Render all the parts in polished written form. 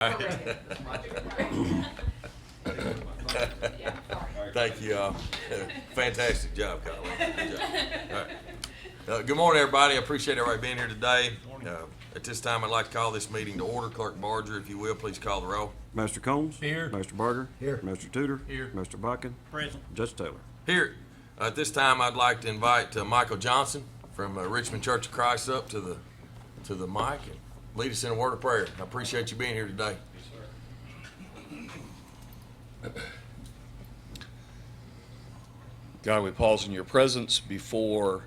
Thank you. Fantastic job, Colin. Good job. All right. Good morning, everybody. I appreciate everybody being here today. At this time, I'd like to call this meeting to order. Clerk Barger, if you will, please call the roll. Master Combs? Here. Master Barger? Here. Master Tudor? Here. Master Buckin? Present. Judge Taylor? Here. At this time, I'd like to invite Michael Johnson from Richmond Church of Christ up to the mic and lead us in a word of prayer. I appreciate you being here today. God, we pause in your presence before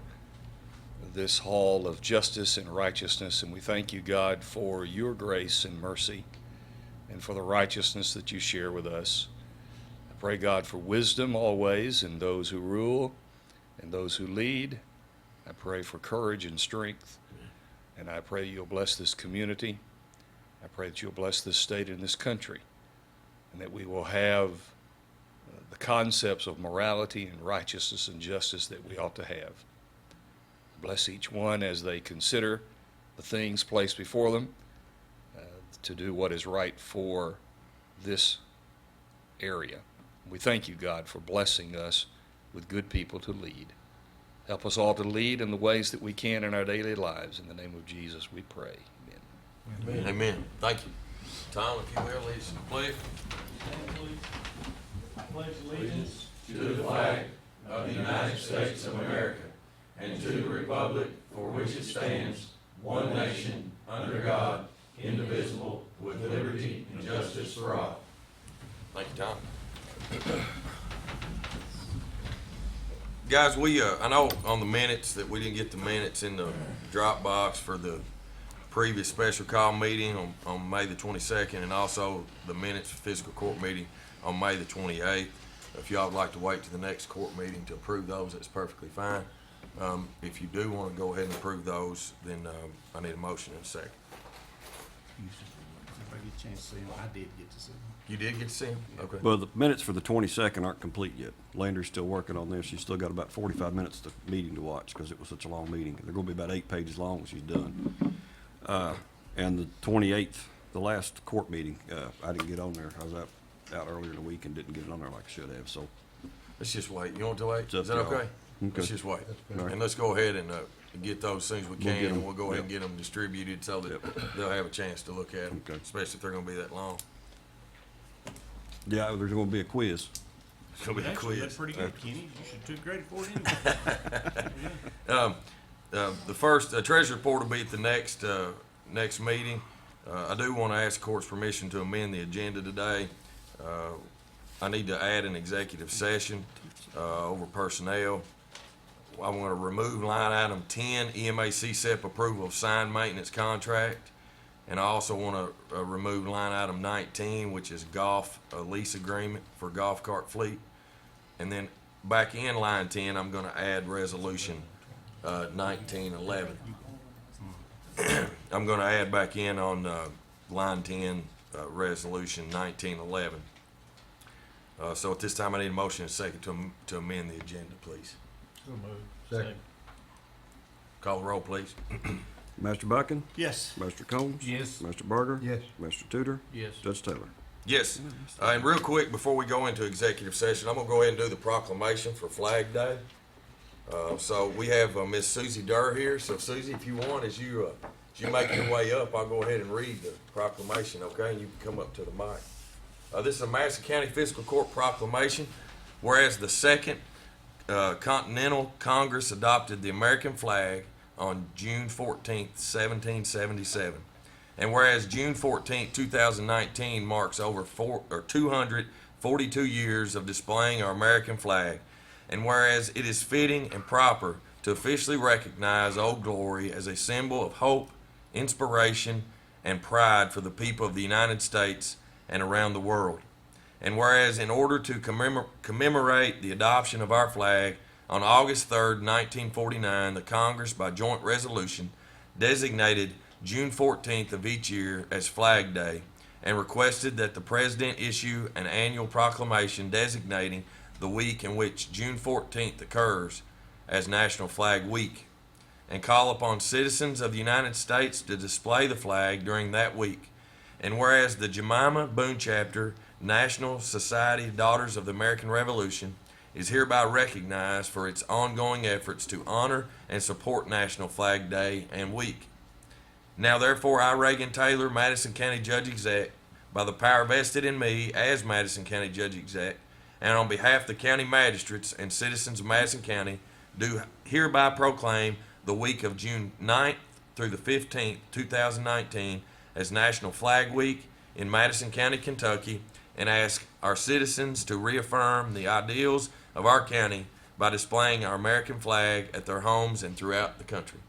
this hall of justice and righteousness, and we thank you, God, for your grace and mercy and for the righteousness that you share with us. I pray, God, for wisdom always in those who rule and those who lead. I pray for courage and strength, and I pray you'll bless this community. I pray that you'll bless this state and this country, and that we will have the concepts of morality and righteousness and justice that we ought to have. Bless each one as they consider the things placed before them to do what is right for this area. We thank you, God, for blessing us with good people to lead. Help us all to lead in the ways that we can in our daily lives. In the name of Jesus, we pray. Amen. Amen. Amen. Thank you. Tom, if you will, lead us in the pledge. I pledge allegiance to the flag of the United States of America and to the republic for which it stands, one nation, under God, indivisible, with liberty and justice for all. Thank you, Tom. Guys, I know on the minutes that we didn't get the minutes in the Dropbox for the previous special call meeting on May the 22nd, and also the minutes for fiscal court meeting on May the 28th. If y'all would like to wait to the next court meeting to approve those, that's perfectly fine. If you do want to go ahead and approve those, then I need a motion in a second. If I get a chance to see him, I did get to see him. You did get to see them? Okay. Well, the minutes for the 22nd aren't complete yet. Landry's still working on this. She's still got about 45 minutes of meeting to watch because it was such a long meeting. They're going to be about 8 pages long when she's done. And the 28th, the last court meeting, I didn't get on there. I was out earlier in the week and didn't get it on there like I should have. So Let's just wait. You want to wait? It's up Is that to y'all. okay? Okay. Let's just wait. All right. And let's go ahead and get those as soon as we can, get 'em. and we'll go ahead and Yep. get them distributed so that Yep. they'll have a chance to look at them, Okay. especially if they're going to be that long. yeah, there's going to be a quiz. It's going to be a Actually, that's quiz. pretty good, Kenny. You should do great for it anyway. The first treasury report will be at the next meeting. I do want to ask the court's permission to amend the agenda today. I need to add an executive session over personnel. I want to remove line item 10, EMA CSEP approval of signed maintenance contract. And I also want to remove line item 19, which is golf lease agreement for golf cart fleet. And then back in line 10, I'm going to add resolution 1911. I'm going to add back in on line 10, resolution 1911. So at this time, I need a motion and a second to amend the agenda, please. So moved. Second. Call the roll, please. Master Buckin? Yes. Master Combs? Yes. Master Barger? Yes. Master Tudor? Yes. Judge Taylor? Yes. And real quick, before we go into executive session, I'm going to go ahead and do the proclamation for Flag Day. So we have Miss Susie Durr here. So Susie, if you want, as you make your way up, I'll go ahead and read the proclamation, okay? And you can come up to the mic. This is a Madison County Fiscal Court proclamation. Whereas the Second Continental Congress adopted the American flag on June 14th, 1777. And whereas June 14th, 2019 marks over 242 years of displaying our American flag, and whereas it is fitting and proper to officially recognize Old Glory as a symbol of hope, inspiration, and pride for the people of the United States and around the world. And whereas in order to commemorate the adoption of our flag on August 3rd, 1949, the Congress, by joint resolution, designated June 14th of each year as Flag Day and requested that the President issue an annual proclamation designating the week in which June 14th occurs as National Flag Week, and call upon citizens of the United States to display the flag during that week And whereas the Jemima Boone Chapter, National Society Daughters of the American Revolution, is hereby recognized for its ongoing efforts to honor and support National Flag Day and Week. Now therefore I, Reagan Taylor, Madison County Judge-Exec, by the power vested in me as Madison County Judge-Exec, and on behalf of the county magistrates and citizens of Madison County, do hereby proclaim the week of June 9th through the 15th, 2019, as National Flag Week in Madison County, Kentucky, and ask our citizens to reaffirm the ideals of our county by displaying our American flag at their homes and throughout the country.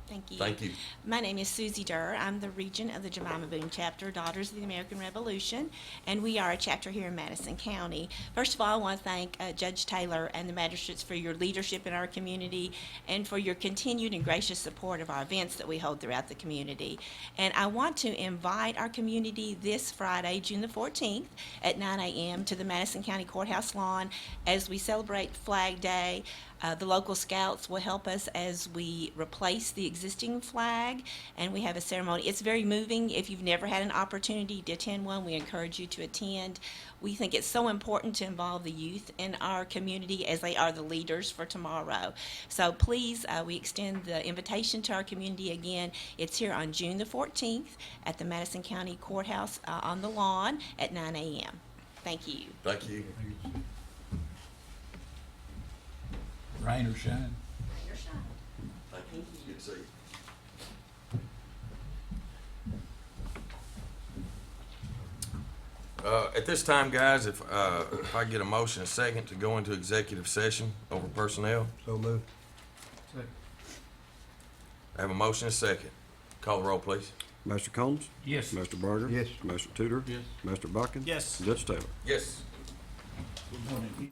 Thank you. Thank you. My name is Susie Durr. I'm the regent of the Jemima Boone Chapter, Daughters of the American Revolution, and we are a chapter here in Madison County. First of all, I want to thank Judge Taylor and the magistrates for your leadership in our community and for your continued and gracious support of our events that we hold throughout the community. And I want to invite our community this Friday, June the 14th at 9 a.m. to the Madison County Courthouse lawn as we celebrate Flag Day. The local scouts will help us as we replace the existing flag, and we have a ceremony. It's very moving. If you've never had an opportunity to attend one, we encourage you to attend. We think it's so important to involve the youth in our community as they are the leaders for tomorrow. So please, we extend the invitation to our community again. It's here on June the 14th at the Madison County Courthouse on the lawn at 9 a.m. Thank you. Thank you. Rain or shine. Thank you. Good to see you. At this time, guys, if I get a motion, a second, to go into executive session over personnel. So moved. I have a motion, a second. Call the roll, please. Mr. Combs? Yes. Mr. Berger? Yes. Mr. Tudor? Yes. Mr. Bucking? Yes. Judge Taylor? Yes. Good morning.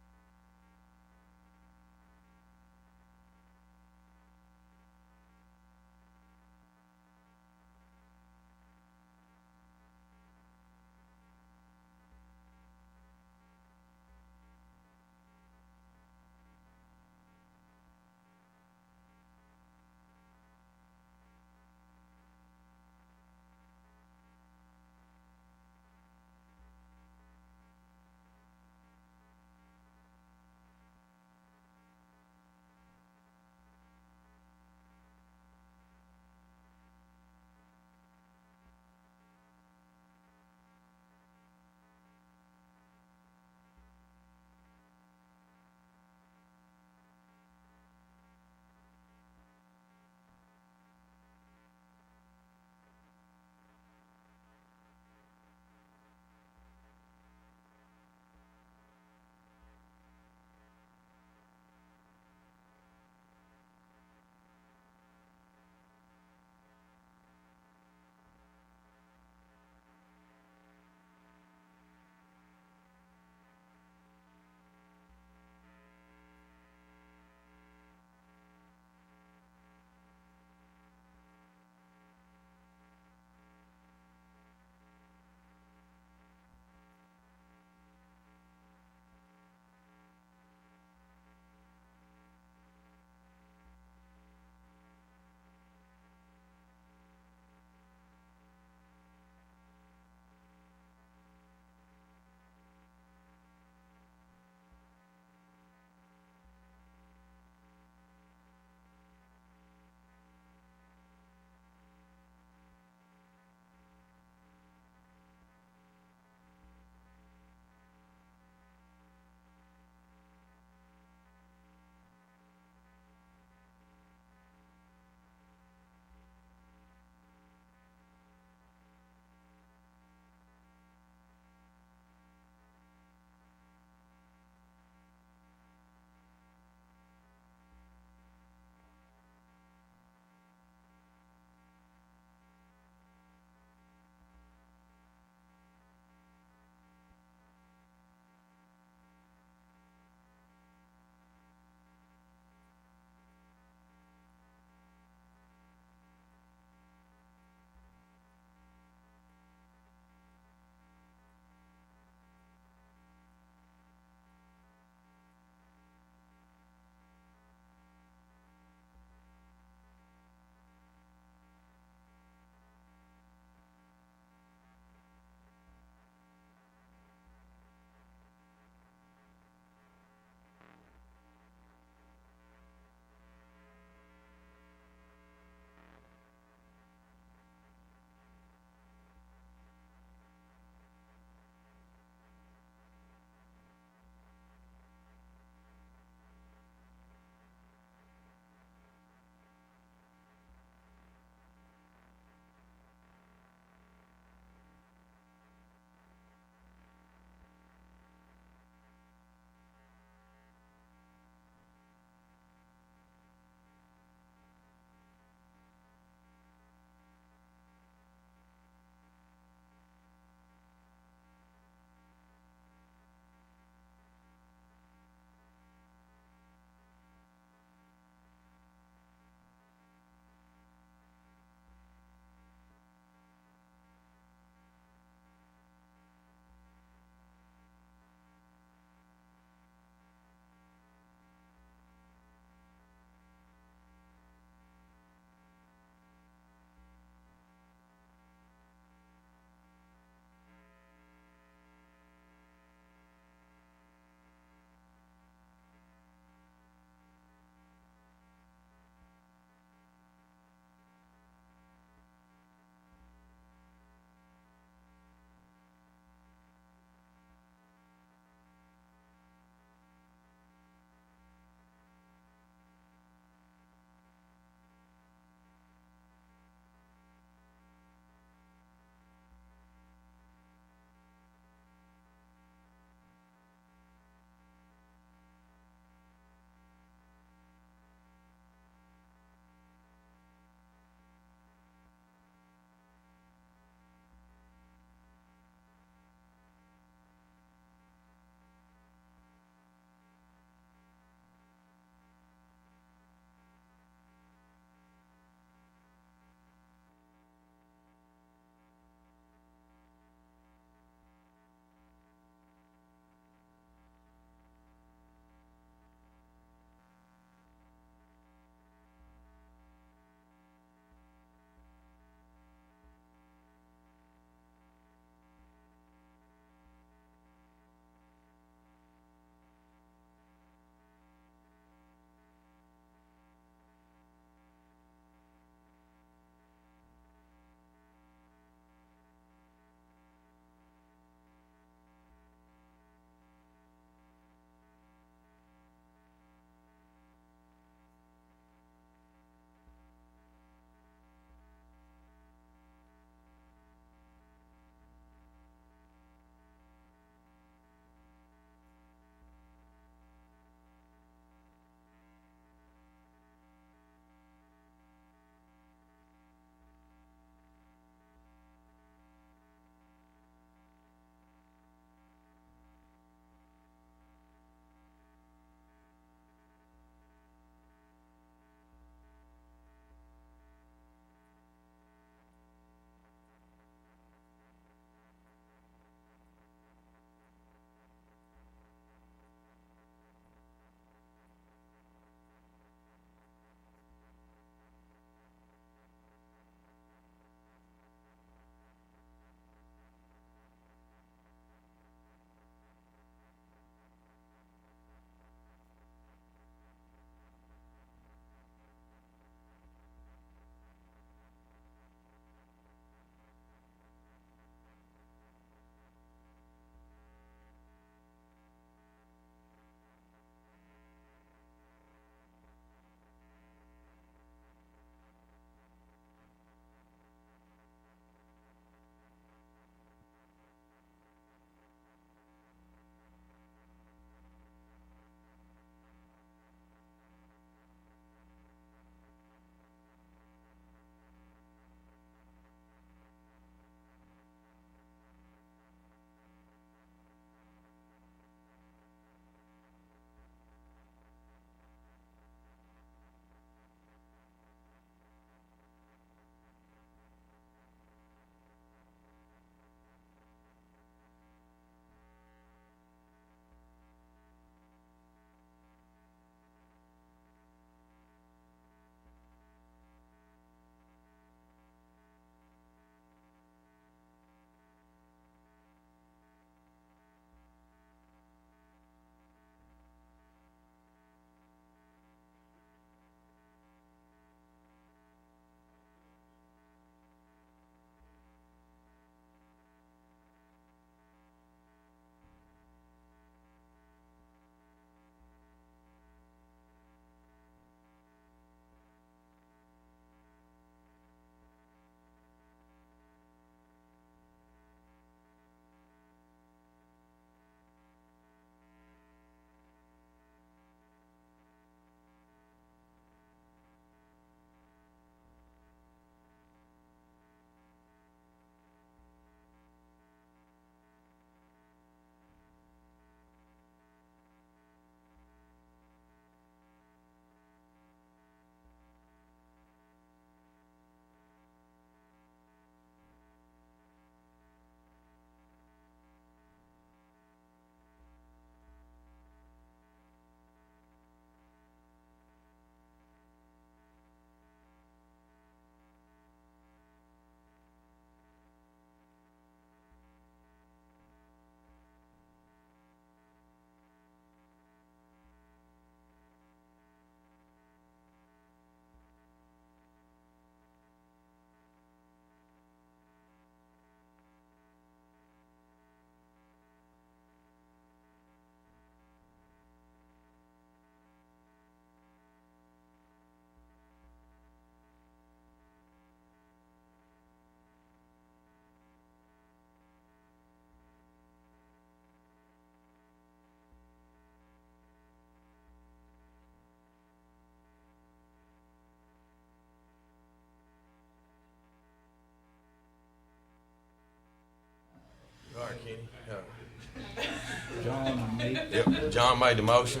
John and me. Yep, John made the motion,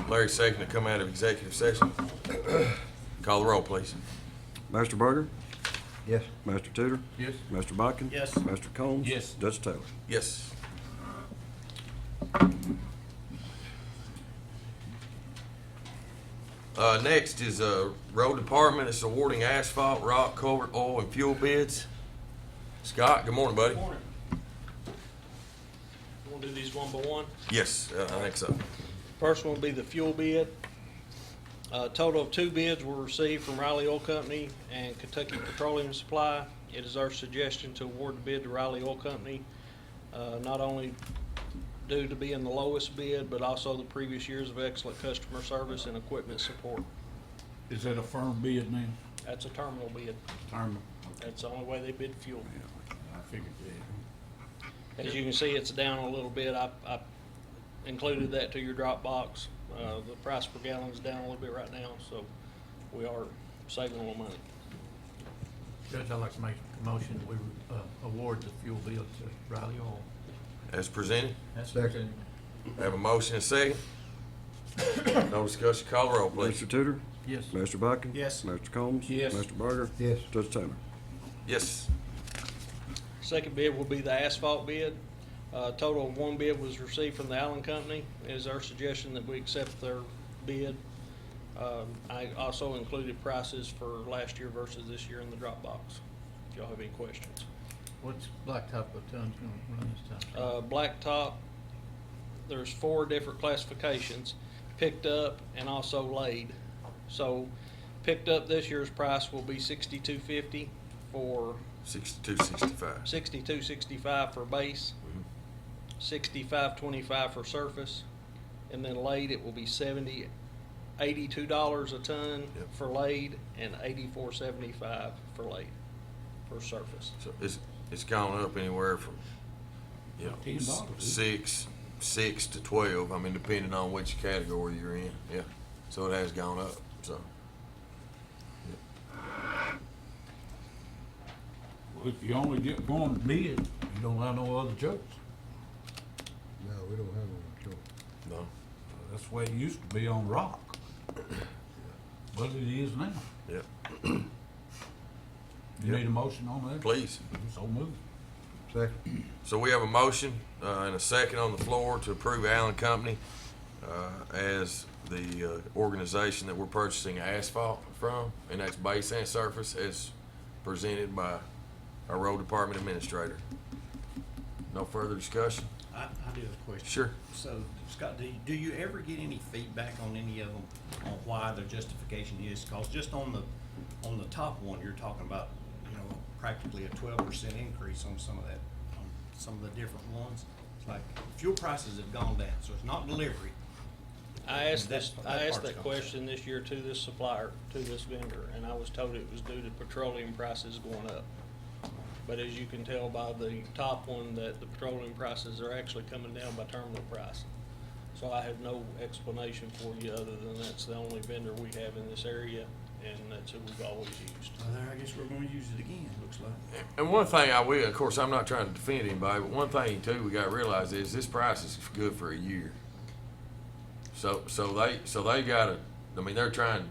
Larry seconded to come out of executive session. Call the roll, please. Master Berger, Yes. Master Tudor, Yes. Master Bodkin. Yes. Master Combs. Yes. Judge Taylor. Yes. Next is, road department, it's awarding asphalt, rock, culvert, oil, and fuel bids. Scott, good morning, buddy. Morning. We'll do these one by one. Yes, I think so. First one will be the fuel bid. A total of 2 bids were received from Riley Oil Company and Kentucky Petroleum Supply. It is our suggestion to award the bid to Riley Oil Company, not only due to being the lowest bid, but also the previous years of excellent customer service and equipment support. Is that a firm bid now? That's a terminal bid. Terminal. That's the only way they bid fuel. I figured that. As you can see, it's down a little bit. I included that to your Dropbox. The price per gallon is down a little bit right now, so we are saving a little money. Judge, I'd like to make a motion that we award the fuel bill to Riley Oil. As presented, Second. have a motion and a second. No discussion, call the roll, please. Master Tudor, Yes. Master Bodkin. Yes. Master Combs. Yes. Master Berger. Yes. Judge Taylor. Yes. Second bid will be the asphalt bid. Total of 1 bid was received from the Allen Company. It is our suggestion that we accept their bid. I also included prices for last year versus this year in the Dropbox, if y'all have any questions. What's blacktop a ton's gonna run this time? Blacktop, there's 4 different classifications, picked up and also laid. So picked up this year's price will be $62.50 for 6265. $62.65 for base, $65.25 for surface, and then laid it will be $82 a ton Yep. for laid and $84.75 for laid for surface. So it's gone up anywhere from, you know, $10, six to 12, I mean, depending on which category you're in, yeah. So it has gone up, so. Well, if you only get one bid, you don't have no other choice. No, we don't have one choice. No, That's the way it used to be on rock. But it is now. yeah, You Yeah. need a motion on that? please. So move. Second. So we have a motion and a second on the floor to approve Allen Company as the organization that we're purchasing asphalt from, and that's base and surface, as presented by our road department administrator. No further discussion? I do have a question. Sure. So, Scott, do you ever get any feedback on any of them on why their justification is? Cause just on the top one, you're talking about, you know, practically a 12% increase on some of that, on some of the different ones. It's like fuel prices have gone down, so it's not delivery. I asked That part's that gone. question this year to this supplier, to this vendor, and I was told it was due to petroleum prices going up. But as you can tell by the top one, that the petroleum prices are actually coming down by terminal price. So I have no explanation for you other than that's the only vendor we have in this area, and that's who we've always used. Well, there, I guess we're gonna use it again, looks like. And one thing I will, of course, I'm not trying to defend anybody, but one thing too we gotta realize is this price is good for a year. So they gotta, I mean, they're trying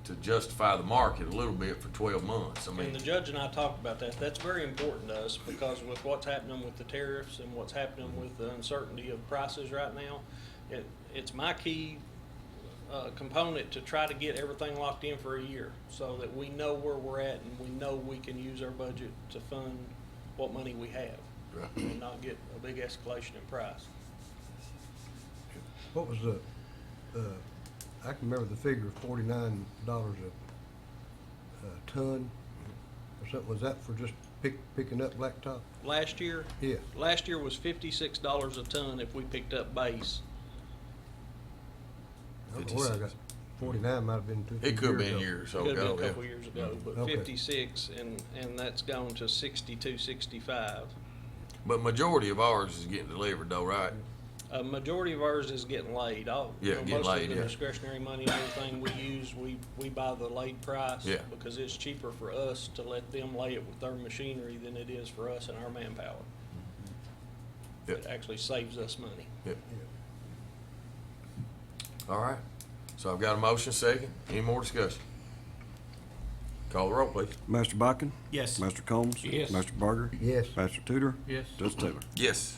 to justify the market a little bit for 12 months. I And mean, the judge and I talked about that. That's very important to us because with what's happening with the tariffs and what's happening with the uncertainty of prices right now, it's my key component to try to get everything locked in for a year so that we know where we're at and we know we can use our budget to fund what money we have Right. and not get a big escalation in price. What was the, I can remember the figure of $49 a ton or something. Was that for just picking up blacktop? Last year Yeah. was $56 a ton if we picked up base. I don't know where I got 49, might have been 2 it could be years a ago. year or so Could have ago, been a yeah. couple years ago, but Okay. 56, and that's gone to 62, 65. But majority of ours is getting delivered though, right? A majority of ours is getting laid. Yeah, getting Most laid, of the yeah. discretionary money and everything we use, we buy the laid price. Yeah. Because it's cheaper for us to let them lay it with their machinery than it is for us and our manpower. Yep. It actually saves us money. Yep. All right. So I've got a motion second. Any more discussion? Call the roll, please. Master Botkin? Yes. Master Combs? Yes. Master Barger? Yes. Master Tudor? Yes. Judge Taylor? Yes.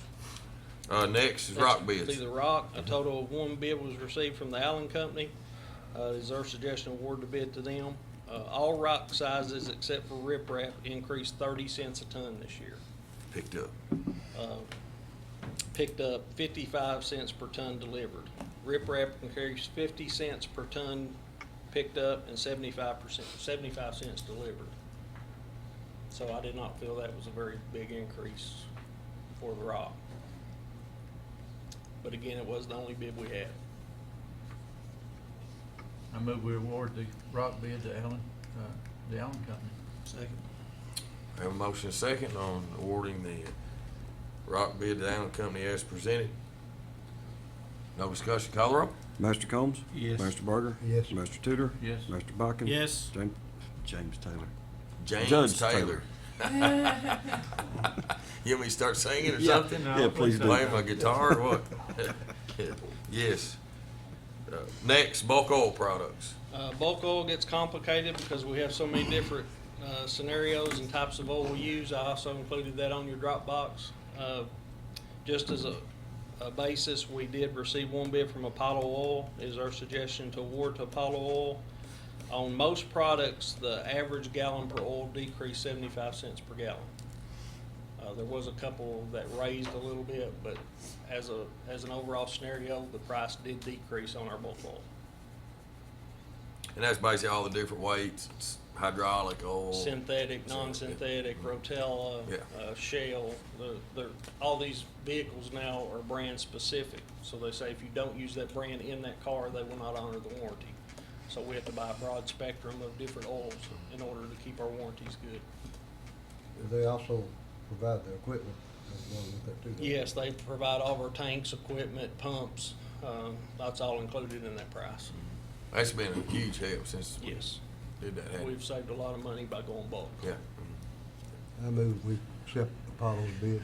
Next is rock bids. See the rock, a total of one bid was received from the Allen Company. It is our suggestion to award the bid to them. All rock sizes except for riprap increased 30 cents a ton this year. Picked up. Picked up 55 cents per ton delivered. Riprap increased 50 cents per ton picked up and 75 cents delivered. So I did not feel that was a very big increase for the rock. But again, it was the only bid we had. I move we award the rock bid to the Allen Company. Second. I have a motion second on awarding the rock bid to the Allen Company as presented. No discussion. Call the roll. Master Combs? Yes. Master Barger? Yes. Master Tudor? Yes. Master Botkin? Yes. James Taylor? James Judge Taylor. You want me to start singing or Yeah. something? Yeah, please do. Play my guitar or what? Yes. Next, bulk oil products. Bulk oil gets complicated because we have so many different scenarios and types of oil we use. I also included that on your Dropbox. Just as a basis, we did receive one bid from Apollo Oil. It is our suggestion to award to Apollo Oil. On most products, the average gallon per oil decreased 75 cents per gallon. There was a couple that raised a little bit, but as an overall scenario, the price did decrease on our bulk oil. And that's basically all the different weights. It's hydraulic oil. Synthetic, non-synthetic, Rotella, Yeah. Shell. All these vehicles now are brand specific. So they say if you don't use that brand in that car, they will not honor the warranty. So we have to buy a broad spectrum of different oils in order to keep our warranties good. They also provide the equipment as well with that too. don't they? Yes, they provide all of our tanks, equipment, pumps. That's all included in that price. That's been a huge help since we Yes. did that. hadn't it? We've saved a lot of money by going bulk. Yeah. I move we accept Apollo's bid.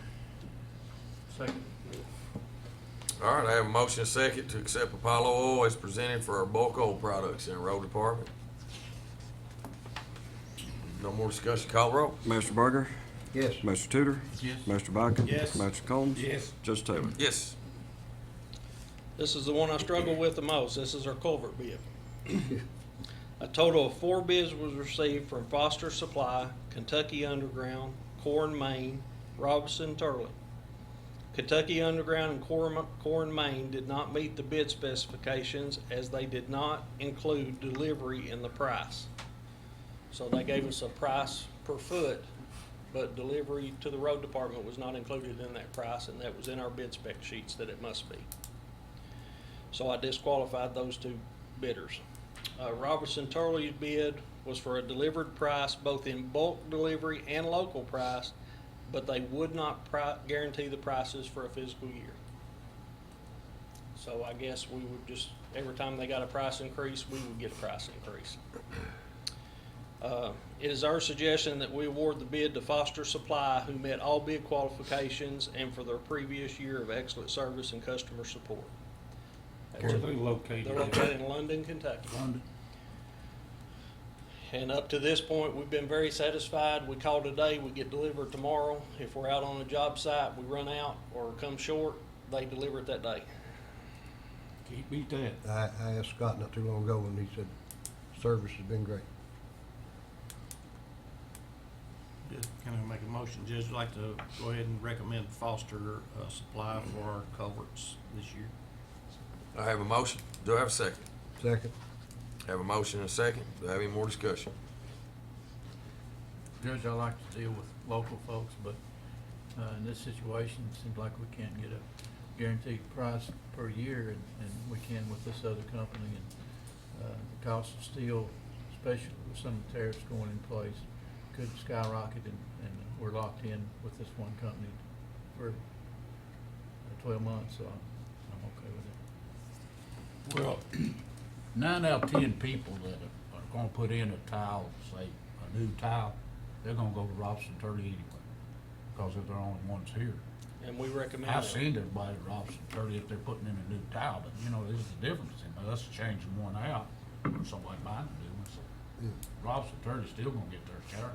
Second. All right, I have a motion second to accept Apollo Oil as presented for our bulk oil products in the road department. No more discussion. Call the roll. Master Barger? Yes. Master Tudor? Yes. Master Botkin? Yes. Master Combs? Yes. Judge Taylor? Yes. This is the one I struggle with the most. This is our culvert bid. A total of 4 bids was received from Foster Supply, Kentucky Underground, Core and Main, Robinson Turley. Kentucky Underground and Core and Main did not meet the bid specifications as they did not include delivery in the price. So they gave us a price per foot, but delivery to the road department was not included in that price, and that was in our bid spec sheets that it must be. So I disqualified those 2 bidders. Robertson Turley's bid was for a delivered price, both in bulk delivery and local price, but they would not guarantee the prices for a fiscal year. So I guess we would just, every time they got a price increase, we would get a price increase. It is our suggestion that we award the bid to Foster Supply, who met all bid qualifications and for their previous year of excellent service and customer support. Where are they located? They're located in London, Kentucky. London. And up to this point, we've been very satisfied. We call today, we get delivered tomorrow. If we're out on a job site, we run out or come short, they deliver it that day. Can't beat that. I asked Scott not too long ago and he said, service has been great. Can I make a motion? Judge, I'd like to go ahead and recommend Foster Supply for our culverts this year. I have a motion. Do I have a second? Second. Have a motion and a second. Do I have any more discussion? Judge, I like to deal with local folks, but in this situation, it seems like we can't get a guaranteed price per year, and we can with this other company. And the cost of steel, especially with some of the tariffs going in place, could skyrocket, and we're locked in with this one company for 12 months, so I'm okay with it. Well, 9 out of 10 people that are gonna put in a tile, say, a new tile, they're gonna go to Robinson Turley anyway, because they're the only ones here. and we recommend I've it. seen everybody at Robson 30 if they're putting in a new tile, but you know, there's a difference in us changing one out or somebody buying a new one. So Yeah. Robson 30 still gonna get their share.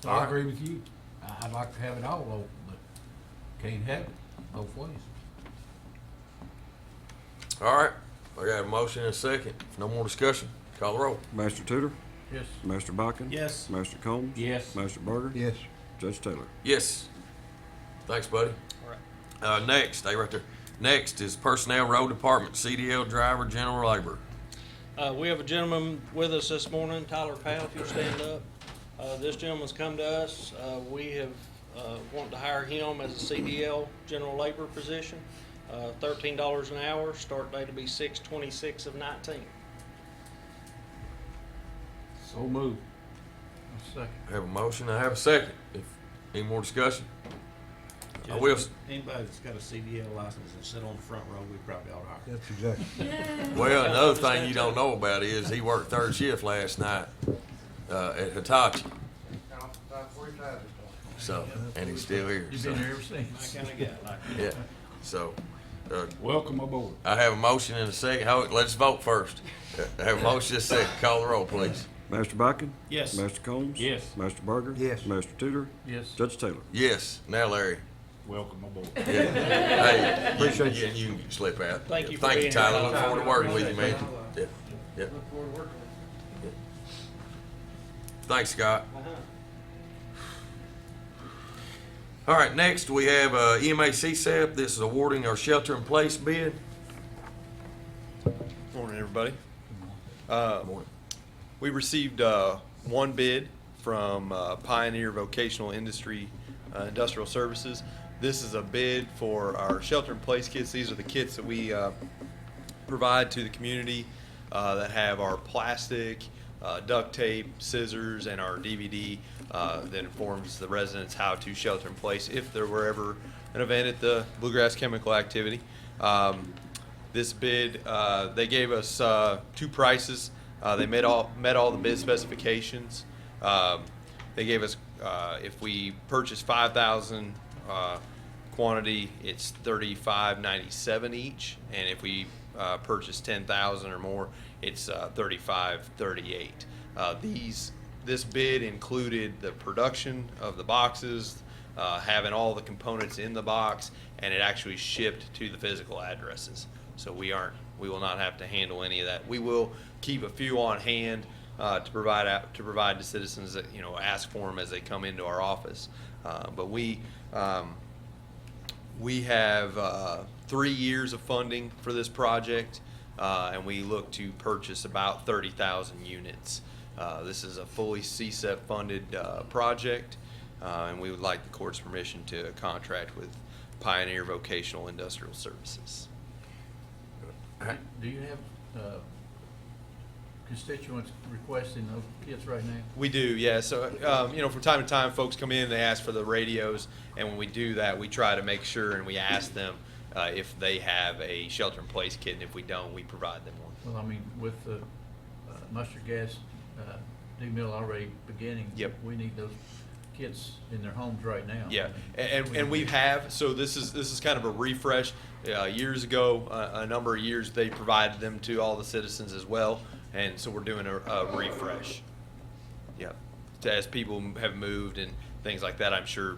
So All I right. agree with you. I'd like to have it all open, but can't have it both ways. All right, I got a motion and a second. If no more discussion, call the roll. Master Tudor, Yes. Master Bucking. Yes. Master Combs. Yes. Master Berger. Yes. Judge Taylor. Yes. Thanks, buddy. All right. Next, stay right there. Next is Personnel Road Department, CDL driver, general labor. We have a gentleman with us this morning, Tyler Powell, if you'll stand up. This gentleman's come to us. We have want to hire him as a CDL general labor position. $13 an hour. Start date will be 6/26 of 19. So moved. A second. I have a motion, I have a second. If any more discussion? I will. Anybody that's got a CDL license and sit on the front row, we probably ought to hire. That's exactly. Well, another thing you don't know about is he worked third shift last night at Hitachi. So, and he's still here. You've So, been here ever I since. kinda get like. yeah. So, Welcome aboard. I have a motion and a second. Let's vote first. I have a motion and a second. Call the roll, please. Master Bucking. Yes. Master Combs. Yes. Master Berger. Yes. Master Tudor. Yes. Judge Taylor. Yes. Now, Larry. Welcome aboard. Yeah. Hey, Appreciate you. You can slip out. Thank you for Thank you, being Tyler. here. Look forward to working with you, man. Yeah. Yeah. Thanks, Scott. All right, next we have EMA CSAP. This is awarding our shelter-in-place bid. Morning, everybody. Morning. We received one bid from Pioneer Vocational Industrial Services. This is a bid for our shelter-in-place kits. These are the kits that we provide to the community that have our plastic, duct tape, scissors, and our DVD that informs the residents how to shelter in place if there were ever an event at the Bluegrass Chemical Activity. This bid, they gave us two prices. They met all the bid specifications. They gave us, if we purchase 5,000 quantity, it's $35.97 each, and if we purchase 10,000 or more, it's $35.38. This bid included the production of the boxes, having all the components in the box, and it actually shipped to the physical addresses. So we will not have to handle any of that. We will keep a few on hand to provide to citizens that ask for them as they come into our office. But we have 3 years of funding for this project, and we look to purchase about 30,000 units. This is a fully CSEP funded project, and we would like the court's permission to contract with Pioneer Vocational Industrial Services. Do you have constituents requesting those kits right now? We do, yeah. So, from time to time, folks come in, they ask for the radios, and when we do that, we try to make sure and we ask them if they have a shelter-in-place kit, and if we don't, we provide them one. Well, I mean, with the mustard gas D-mill already beginning. Yep. We need those kits in their homes right now. Yeah, and we have, so this is kind of a refresh. Years ago, a number of years, they provided them to all the citizens as well, and so we're doing a refresh. Yeah, as people have moved and things like that, I'm sure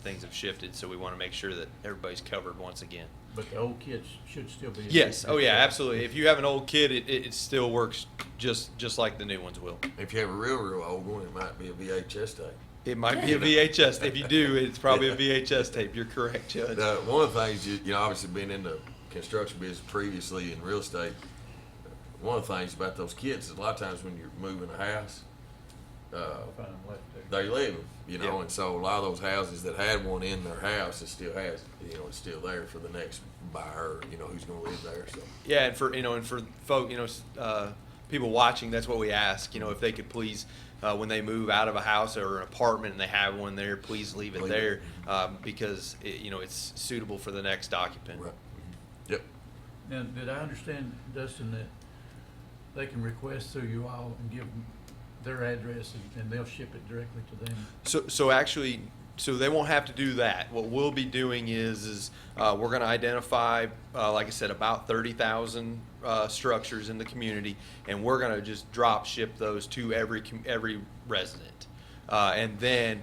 things have shifted, so we want to make sure that everybody's covered once again. But the old kits should still be. Yes, oh yeah, absolutely. If you have an old kit, it still works just like the new ones will. If you have a real old one, it might be a VHS tape. It might be a VHS. If you do, it's probably a VHS tape. You're correct, Judge. One of the things, obviously being in the construction business previously in real estate, one of the things about those kits is a lot of times when you're moving a house, Find them left there. they leave them, Yeah. and so a lot of those houses that had one in their house, it still has, it's still there for the next buyer, who's going to live there. So Yeah, and for folk, people watching, that's what we ask. If they could please, when they move out of a house or an apartment and they have one there, please leave it Leave there it. because it's suitable for the next occupant. right, yep. Now, did I understand, Dustin, that they can request through you all and give them their address and they'll ship it directly to them. So actually, so they won't have to do that. What we'll be doing is we're going to identify, like I said, about 30,000 structures in the community, and we're going to just drop ship those to every resident, and then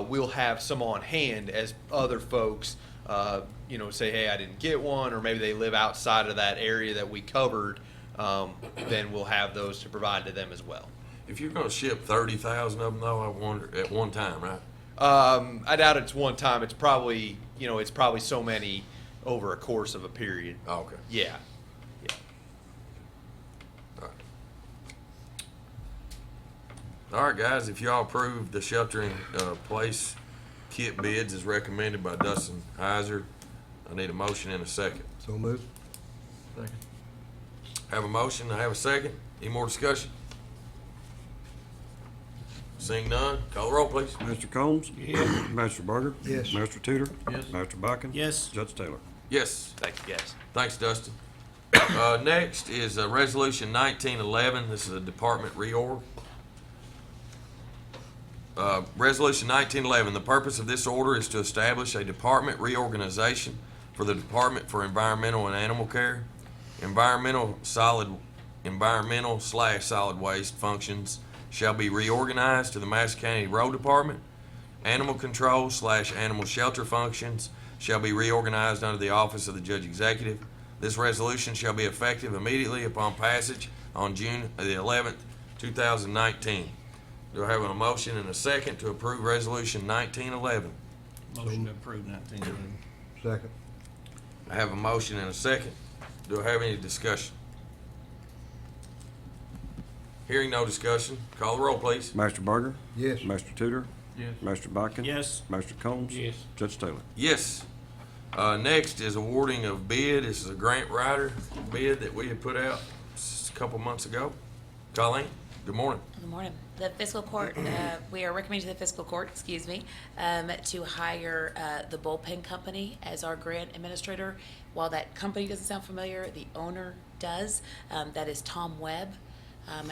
we'll have some on hand as other folks, say, hey, I didn't get one, or maybe they live outside of that area that we covered. Then we'll have those to provide to them as well. If you're gonna ship 30,000 of them though, I wonder, at one time, right? I doubt it's one time. It's probably, it's probably so many over a course of a period. Oh, okay. Yeah. All right. All right, guys, if y'all approve the sheltering place kit bids as recommended by Dustin Heiser, I need a motion and a second. So moved. Second. Have a motion, I have a second. Any more discussion? Seeing none, call the roll, please. Mr. Combs? Yes. Mr. Berger? Yes. Mr. Tudor? Yes. Mr. Biken? Yes. Judge Taylor? Yes. Thank you, guys. Thanks, Dustin. Next is Resolution 1911. This is a department reorg. Resolution 1911. The purpose of this order is to establish a department reorganization for the Department for Environmental and Animal Care. Environmental/solid waste functions shall be reorganized to the Madison County Road Department. Animal control/animal shelter functions shall be reorganized under the Office of the Judge Executive. This resolution shall be effective immediately upon passage on June the 11th, 2019. Do I have a motion and a second to approve Resolution 1911? Motion to approve 1911. Second. I have a motion and a second. Do I have any discussion? Hearing no discussion, call the roll, please. Mr. Berger? Yes. Mr. Tudor? Yes. Mr. Biken? Yes. Mr. Combs? Yes. Judge Taylor? Yes. Next is awarding of bid. This is a grant writer bid that we had put out a couple months ago. Colleen, good morning. Good morning. The fiscal court, we are recommending to the fiscal court, to hire the bullpen company as our grant administrator. While that company doesn't sound familiar, the owner does. That is Tom Webb.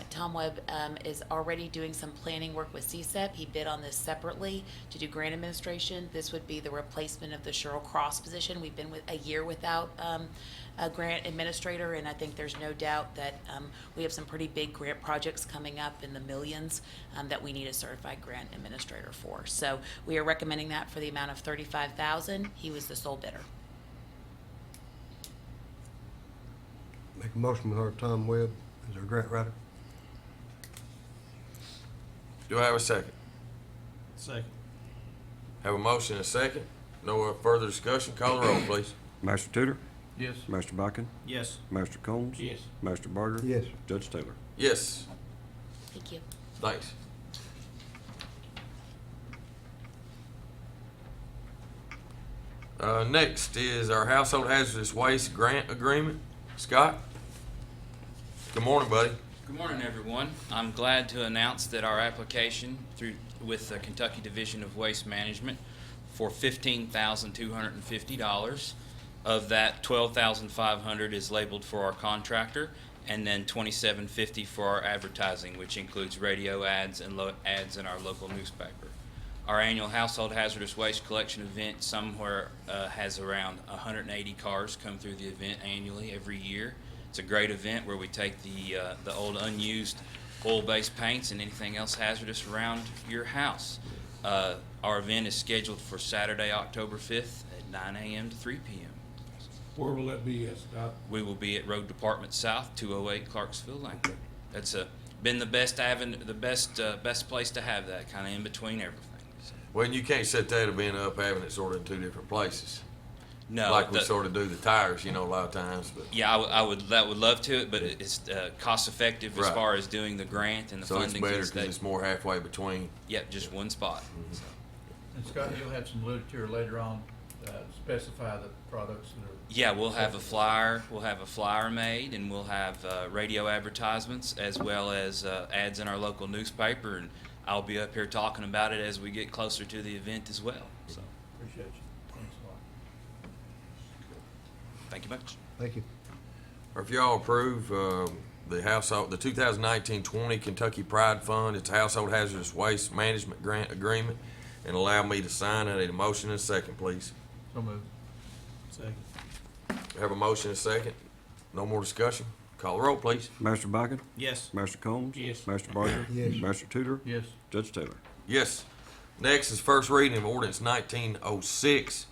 Tom Webb is already doing some planning work with CSEP. He bid on this separately to do grant administration. This would be the replacement of the Cheryl Cross position. We've been a year without a grant administrator, and I think there's no doubt that we have some pretty big grant projects coming up in the millions that we need a certified grant administrator for. So we are recommending that for the amount of $35,000. He was the sole bidder. Make a motion to hire Tom Webb as our grant writer. Do I have a second? Second. Have a motion and a second. No further discussion. Call the roll, please. Mr. Tudor? Yes. Mr. Biken? Yes. Mr. Combs? Yes. Mr. Berger? Yes. Judge Taylor? Yes. Thank you. Thanks. Next is our household hazardous waste grant agreement. Scott? Good morning, buddy. Good morning, everyone. I'm glad to announce that our application with the Kentucky Division of Waste Management for $15,250. Of that, $12,500 is labeled for our contractor, and then $2,750 for our advertising, which includes radio ads and ads in our local newspaper. Our annual household hazardous waste collection event somewhere has around 180 cars come through the event annually every year. It's a great event where we take the old unused oil-based paints and anything else hazardous around your house. Our event is scheduled for Saturday, October 5th at 9 a.m. to 3 p.m. Where will that be at, Scott? We will be at Road Department South, 208 Clarksville Lane. That's been the best avenue, the best place to have that kind of in between everything. So, Well, and you can't set that event up having it sort of in two different places. no, Like we sort of do the tires, a lot of times, but. yeah, I would love to it, but it's cost effective as Right. far as doing the grant and the So it's funding. better for the because state. it's more halfway between. Yep, just one spot. So, And Scott, you'll have some literature later on, specify the products that are. yeah, we'll have a flyer. We'll have a flyer made, and we'll have radio advertisements as well as ads in our local newspaper. And I'll be up here talking about it as we get closer to the event as well. So, Appreciate you. Thanks a lot. thank you much. Thank you. Or if y'all approve the 2019-20 Kentucky Pride Fund. It's a household hazardous waste management grant agreement, and allow me to sign. I need a motion and a second, please. So moved. Second. Have a motion and a second. No more discussion. Call the roll, please. Master Bucket? Yes. Master Combs? Yes. Master Barker? Yes. Master Tudor? Yes. Judge Taylor? Yes. Next is first reading of ordinance 1906.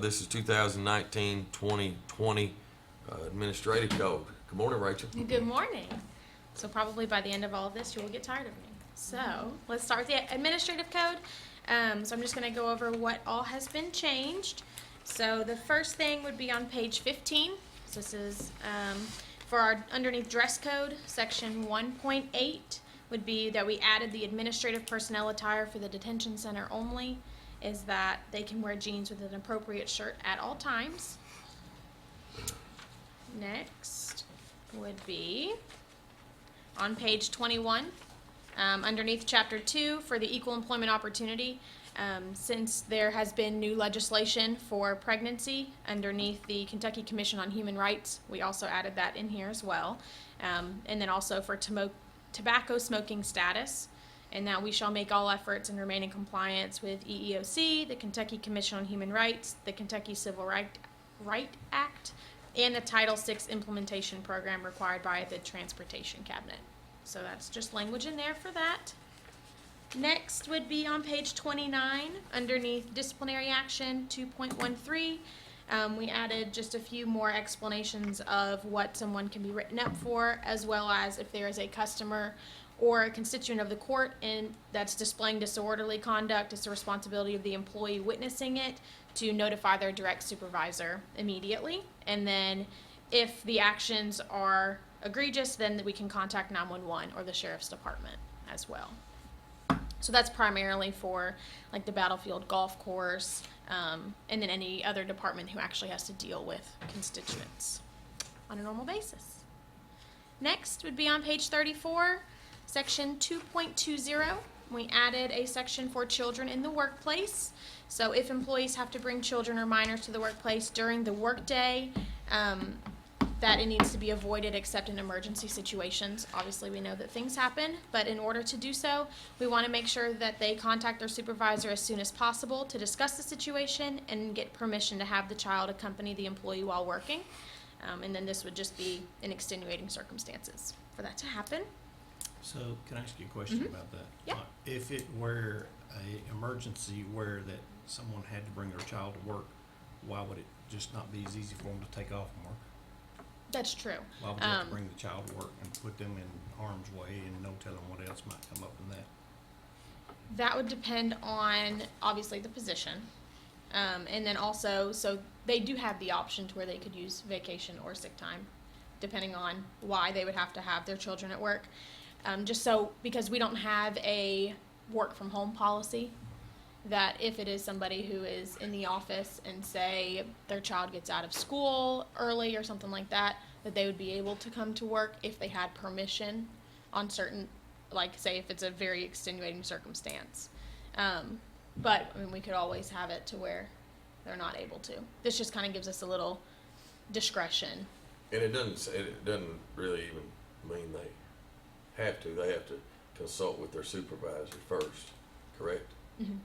This is 2019-2020 administrative code. Good morning, Rachel. Good morning. So probably by the end of all of this, you will get tired of me. So let's start with the administrative code. So I'm just going to go over what all has been changed. So the first thing would be on page 15. So this is for our underneath dress code, section 1.8 would be that we added the administrative personnel attire for the detention center only, is that they can wear jeans with an appropriate shirt at all times. Next would be on page 21, underneath chapter 2 for the equal employment opportunity. Since there has been new legislation for pregnancy underneath the Kentucky Commission on Human Rights, we also added that in here as well. And then also for tobacco smoking status, and that we shall make all efforts and remain in compliance with EEOC, the Kentucky Commission on Human Rights, the Kentucky Civil Right Act, and the Title VI implementation program required by the Transportation Cabinet. So that's just language in there for that. Next would be on page 29, underneath disciplinary action 2.13. We added just a few more explanations of what someone can be written up for, as well as if there is a customer or a constituent of the court and that's displaying disorderly conduct, it's the responsibility of the employee witnessing it to notify their direct supervisor immediately. And then if the actions are egregious, then we can contact 911 or the sheriff's department as well. So that's primarily for like the battlefield golf course, and then any other department who actually has to deal with constituents on a normal basis. Next would be on page 34, section 2.20. We added a section for children in the workplace. So if employees have to bring children or minors to the workplace during the workday, that it needs to be avoided except in emergency situations. Obviously, we know that things happen, but in order to do so, we want to make sure that they contact their supervisor as soon as possible to discuss the situation and get permission to have the child accompany the employee while working. And then this would just be in extenuating circumstances for that to happen. So can I ask you a question about that? Yeah. If it were a emergency where that someone had to bring their child to work, why would it just not be as easy for them to take off from work? That's true. Why would they have to bring the child to work and put them in harm's way and no telling what else might come up in that? That would depend on, obviously, the position. And then also, so they do have the option to where they could use vacation or sick time, depending on why they would have to have their children at work. Just so, because we don't have a work from home policy, that if it is somebody who is in the office and say their child gets out of school early or something like that, that they would be able to come to work if they had permission on certain, like say if it's a very extenuating circumstance. But I mean, we could always have it to where they're not able to. This just kind of gives us a little discretion. And it doesn't really even mean they have to. They have to consult with their supervisor first, correct? Mm-hmm.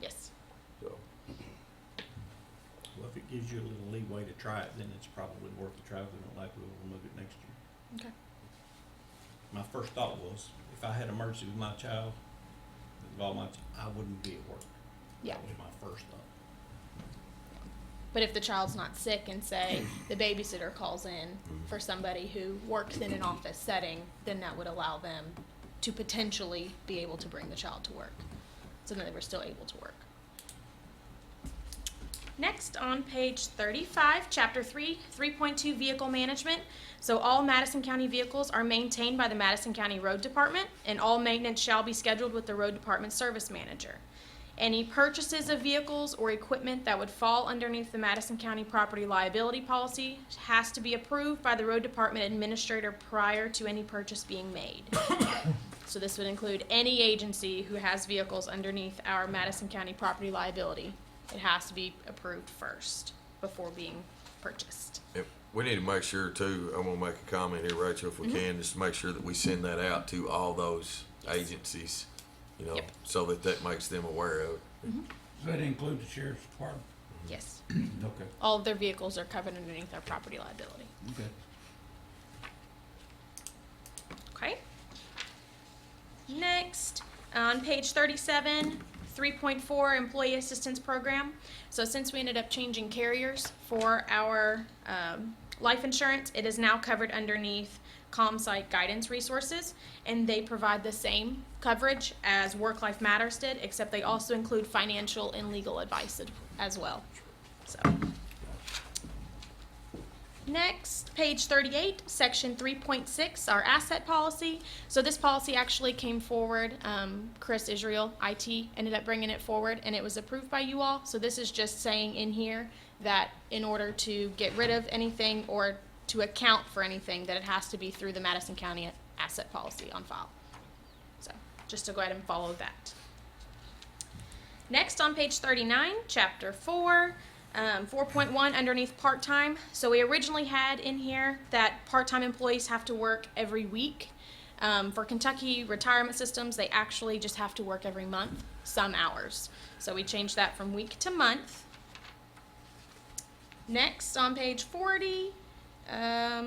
Yes. So, Well, if it gives you a little leeway to try it, then it's probably worth a try. If we don't like it, we'll remove it next year. Okay. My first thought was, if I had an emergency with my child, I wouldn't be at work. Yeah. That was my first thought. But if the child's not sick and say the babysitter calls in for somebody who works in an office setting, then that would allow them to potentially be able to bring the child to work. So then they were still able to work. Next, on page 35, chapter 3, 3.2 vehicle management. So all Madison County vehicles are maintained by the Madison County Road Department, and all maintenance shall be scheduled with the Road Department service manager. Any purchases of vehicles or equipment that would fall underneath the Madison County property liability policy has to be approved by the Road Department administrator prior to any purchase being made. So this would include any agency who has vehicles underneath our Madison County property liability. It has to be approved first before being purchased. We need to make sure too, I'm gonna make a comment here, Rachel, if we can, just to make sure that we send that out to all those agencies, you know, Yep. so that makes them aware of it. Does that include the sheriff's department? Yes. Okay. All of their vehicles are covered underneath our property liability. Okay. Okay. Next, on page 37, 3.4 Employee Assistance Program. So since we ended up changing carriers for our life insurance, it is now covered underneath ComSite Guidance Resources, and they provide the same coverage as Work Life Matters did, except they also include financial and legal advice as well. So. Next, page 38, section 3.6, our asset policy. So this policy actually came forward, Chris Israel, IT, ended up bringing it forward, and it was approved by you all. So this is just saying in here that in order to get rid of anything or to account for anything, that it has to be through the Madison County asset policy on file. So just to go ahead and follow that. Next, on page 39, chapter 4, 4.1 underneath part-time. So we originally had in here that part-time employees have to work every week. For Kentucky retirement systems, they actually just have to work every month, some hours. So we changed that from week to month. Next, on page 40, that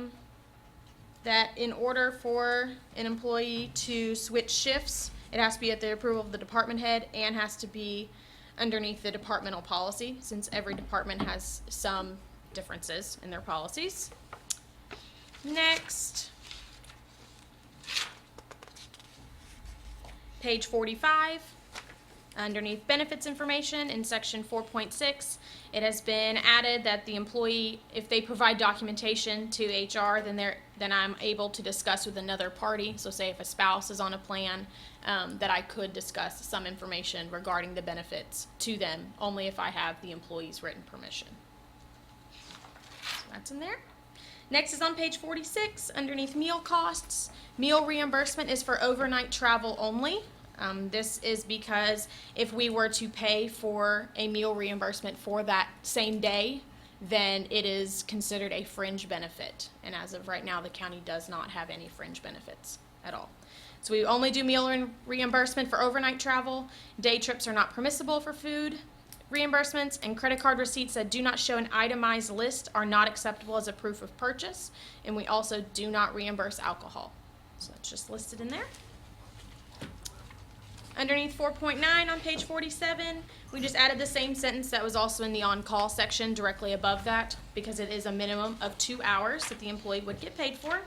in order for an employee to switch shifts, it has to be at the approval of the department head and has to be underneath the departmental policy, since every department has some differences in their policies. Next, page 45, underneath benefits information in section 4.6, it has been added that the employee, if they provide documentation to HR, then I'm able to discuss with another party. So say if a spouse is on a plan, that I could discuss some information regarding the benefits to them, only if I have the employee's written permission. So that's in there. Next is on page 46, underneath meal costs. Meal reimbursement is for overnight travel only. This is because if we were to pay for a meal reimbursement for that same day, then it is considered a fringe benefit. And as of right now, the county does not have any fringe benefits at all. So we only do meal reimbursement for overnight travel. Day trips are not permissible for food reimbursements, and credit card receipts that do not show an itemized list are not acceptable as a proof of purchase. And we also do not reimburse alcohol. So that's just listed in there. Underneath 4.9 on page 47, we just added the same sentence that was also in the on-call section directly above that, because it is a minimum of 2 hours that the employee would get paid for.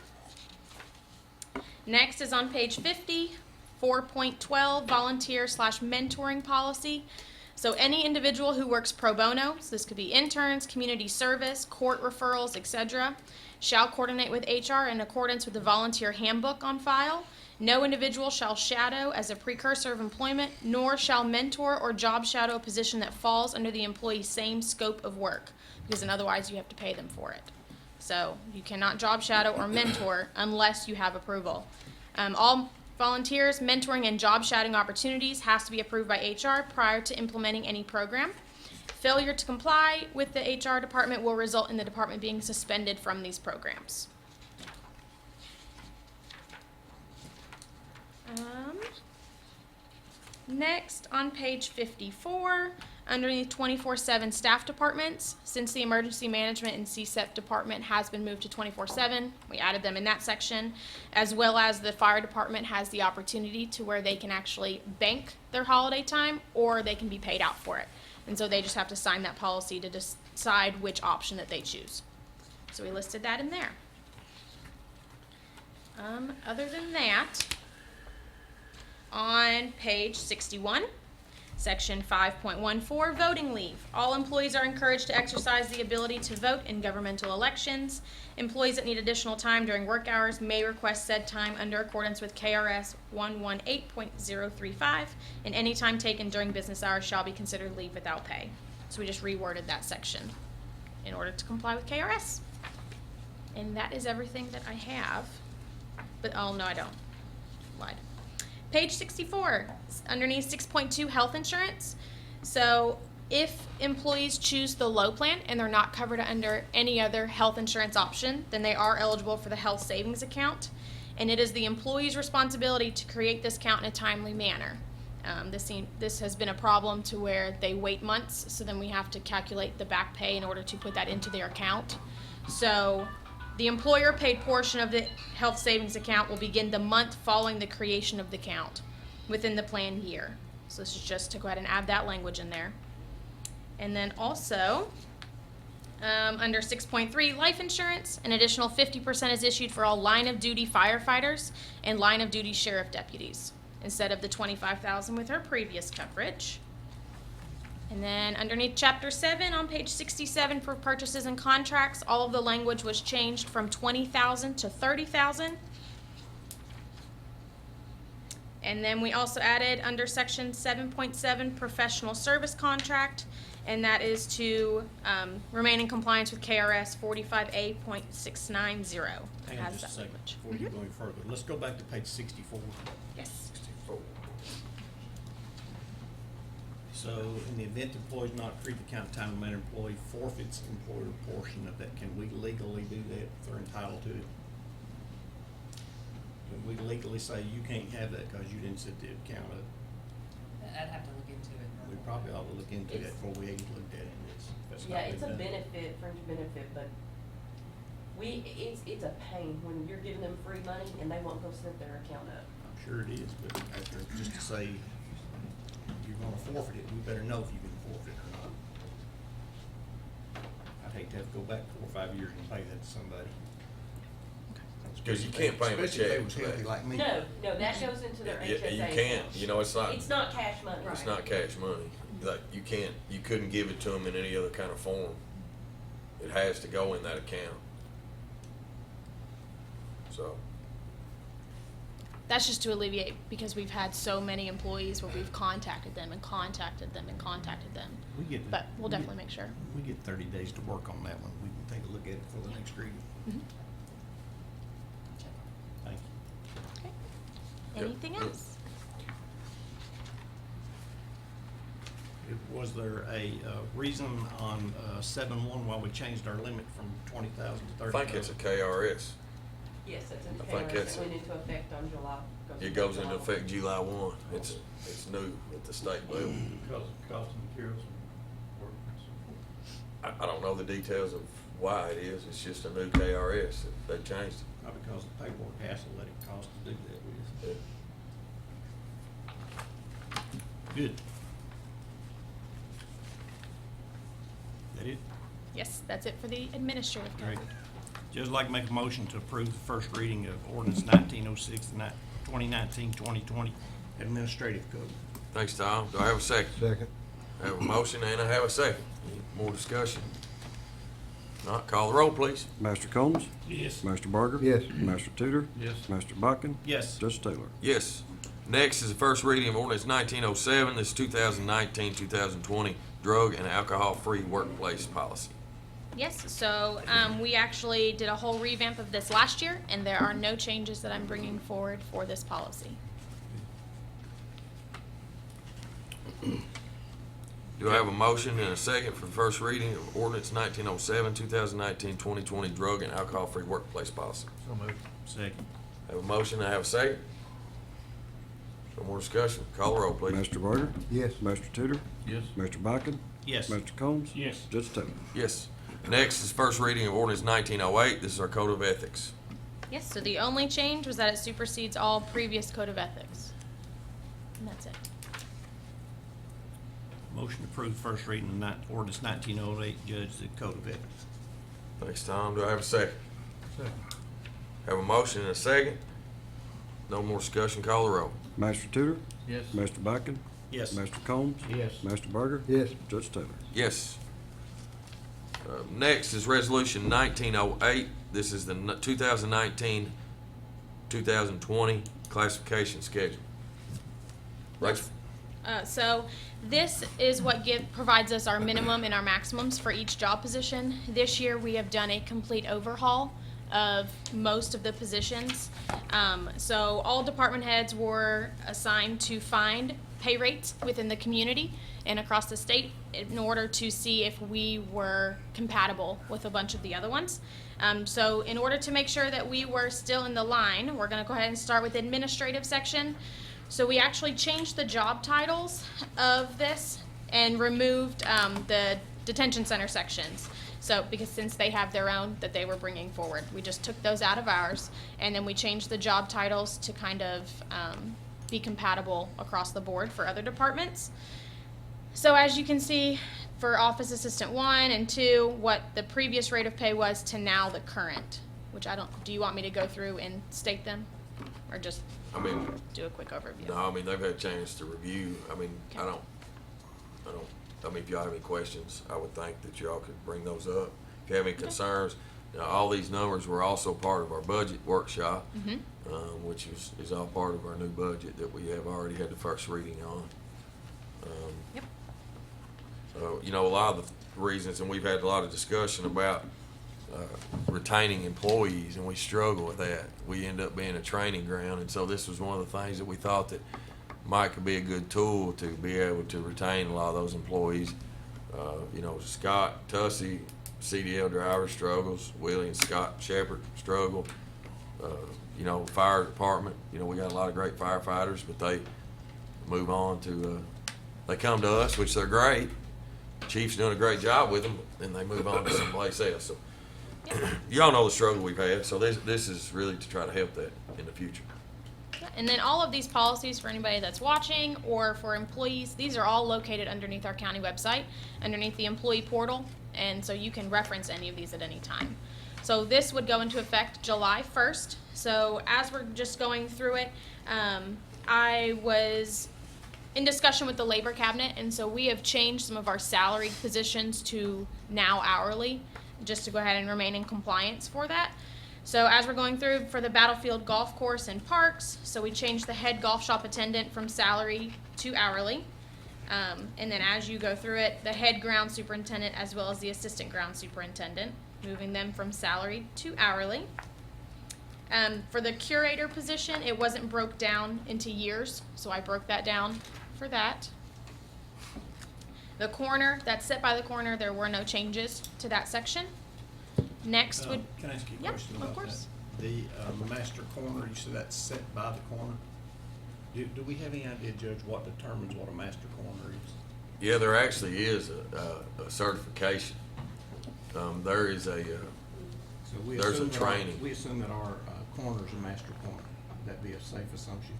Next is on page 50, 4.12, volunteer/mentoring policy. So any individual who works pro bono, so this could be interns, community service, court referrals, etc., shall coordinate with HR in accordance with the volunteer handbook on file. No individual shall shadow as a precursor of employment, nor shall mentor or job shadow a position that falls under the employee's same scope of work, because otherwise you have to pay them for it. So you cannot job shadow or mentor unless you have approval. All volunteers, mentoring, and job shadowing opportunities has to be approved by HR prior to implementing any program. Failure to comply with the HR department will result in the department being suspended from these programs. Next, on page 54, underneath 24/7 staff departments, since the emergency management and CSEP department has been moved to 24/7, we added them in that section, as well as the fire department has the opportunity to where they can actually bank their holiday time or they can be paid out for it. And so they just have to sign that policy to decide which option that they choose. So we listed that in there. Other than that, on page 61, section 5.14, voting leave. All employees are encouraged to exercise the ability to vote in governmental elections. Employees that need additional time during work hours may request said time under accordance with KRS 118.035, and any time taken during business hours shall be considered leave without pay. So we just reworded that section in order to comply with KRS. And that is everything that I have. But, oh, no, I don't. Lied. Page 64, underneath 6.2, health insurance. So If employees choose the low plan and they're not covered under any other health insurance option, then they are eligible for the health savings account. And it is the employee's responsibility to create this account in a timely manner. This has been a problem to where they wait months, so then we have to calculate the back pay in order to put that into their account. So the employer paid portion of the health savings account will begin the month following the creation of the account within the plan year. So this is just to go ahead and add that language in there. And then also, under 6.3, life insurance, an additional 50% is issued for all line of duty firefighters and line of duty sheriff deputies, instead of the $25,000 with her previous coverage. And then underneath Chapter 7 on page 67 for purchases and contracts, all of the language was changed from $20,000 to $30,000. And then we also added under section 7.7 professional service contract, and that is to remain in compliance with KRS 45A.690. Hang on just a second before you go any further. Let's go back to page 64. Yes. 64. So in the event the employee is not treated the account in a timely manner, employee forfeits employer portion of that. Can we legally do that if they're entitled to it? Can we legally say you can't have that because you didn't set the account up? I'd have to look into it. We probably ought to look into that before we include that in this. That's not Yeah, it's a been done. benefit, fringe benefit, but it's a pain when you're giving them free money and they won't go set their account up. I'm sure it is, but after, just to say you're gonna forfeit it, we better know if you can forfeit it or not. I'd hate to have to go back 4 or 5 years and pay that to somebody. Because you can't pay them a Especially if they check was for healthy that. like me. No, that goes into their You HSA can't, account. you know, it's not, It's not cash money. it's not cash money. Like, you couldn't give it to them in any other kind of form. It has to go in that account. So, That's just to alleviate, because we've had so many employees where we've contacted them and contacted them and contacted them. But we'll definitely make sure. We get 30 days to work on that one. We can take a look at it for the next reading. Mhm. Thank you. Okay. Yep. Anything else? Was there a reason on 7.1 why we changed our limit from 20,000 to I 30,000? think it's a KRS. Yes, that's in I think KRS that's that went into effect on July. It goes into effect July 1. It's new at the state level. Because of cost of materials and work and so forth. I don't know the details of why it is. It's just a new KRS. They changed it. Not because of paperwork hassle that it costs to do that with. Good. That it? Yes, that's it for the administrative Great. code. Judge, I'd like to make a motion to approve the first reading of ordinance 1906, 2019-2020 administrative code. Thanks, Tom. Do I have a second? Second. I have a motion and I have a second. Any more discussion? Not, call the roll, please. Master Combs? Yes. Master Barger? Yes. Master Tudor? Yes. Master Buckin? Yes. Judge Taylor? Yes. Next is the first reading of ordinance 1907. This is 2019-2020 drug and alcohol-free workplace policy. Yes, so we actually did a whole revamp of this last year, and there are no changes that I'm bringing forward for this policy. Do I have a motion and a second for the first reading of ordinance 1907, 2019-2020 drug and alcohol-free workplace policy? So moved. Second. I have a motion, I have a second. No more discussion. Call the roll, please. Master Barger? Yes. Master Tudor? Yes. Master Buckin? Yes. Master Combs? Yes. Judge Taylor? Yes. Next is first reading of ordinance 1908. This is our code of ethics. Yes, so the only change was that it supersedes all previous code of ethics. And that's it. Motion to approve first reading of ordinance 1908, Judge, the code of ethics. Thanks, Tom. Do I have a second? Second. Have a motion and a second. No more discussion. Call the roll. Master Tudor? Yes. Master Buckin? Yes. Master Combs? Yes. Master Barger? Yes. Judge Taylor? Yes. Next is resolution 1908. This is the 2019-2020 classification schedule. Rachel? So this is what provides us our minimum and our maximums for each job position. This year, we have done a complete overhaul of most of the positions. So all department heads were assigned to find pay rates within the community and across the state in order to see if we were compatible with a bunch of the other ones. So in order to make sure that we were still in the line, we're going to go ahead and start with the administrative section. So we actually changed the job titles of this and removed the detention center sections. So, because since they have their own that they were bringing forward, we just took those out of ours, and then we changed the job titles to kind of be compatible across the board for other departments. So as you can see, for Office Assistant 1 and 2, what the previous rate of pay was to now the current, which do you want me to go through and state them? Or just do a quick overview? No, they've had a chance to review. Okay. If y'all have any questions, I would think that y'all could bring those up. If you have any concerns, all these numbers were also part of our budget workshop, which is all part of our new budget that we have already had the first reading on. Yep. A lot of the reasons, and we've had a lot of discussion about retaining employees, and we struggle with that. We end up being a training ground, and so this was one of the things that we thought that could be a good tool to be able to retain a lot of those employees. Scott Tussey, CDL driver, struggles. Willie and Scott Shepherd struggle. Fire department, we got a lot of great firefighters, but they move on to, they come to us, which they're great. Chief's doing a great job with them, and they move on to someplace else. So y'all know the struggle we've had, so this is really to try to help that in the future. And then all of these policies for anybody that's watching or for employees, these are all located underneath our county website, underneath the employee portal, and so you can reference any of these at any time. So this would go into effect July 1st. So as we're just going through it, I was in discussion with the labor cabinet, and so we have changed some of our salaried positions to now hourly, just to go ahead and remain in compliance for that. So as we're going through for the Battlefield Golf Course and Parks, so we changed the head golf shop attendant from salary to hourly. And then as you go through it, the head ground superintendent as well as the assistant ground superintendent, moving them from salary to hourly. For the curator position, it wasn't broke down into years, so I broke that down for that. The coroner, that's set by the coroner, there were no changes to that section. Next would. Can I ask you a Yep, question of about course. that? The master coroner, you said that's set by the coroner? Do we have any idea, Judge, what determines what a master coroner is? Yeah, there actually is a certification. There is So we there's a assume that training. We assume that our coroner's a master coroner. Would that be a safe assumption?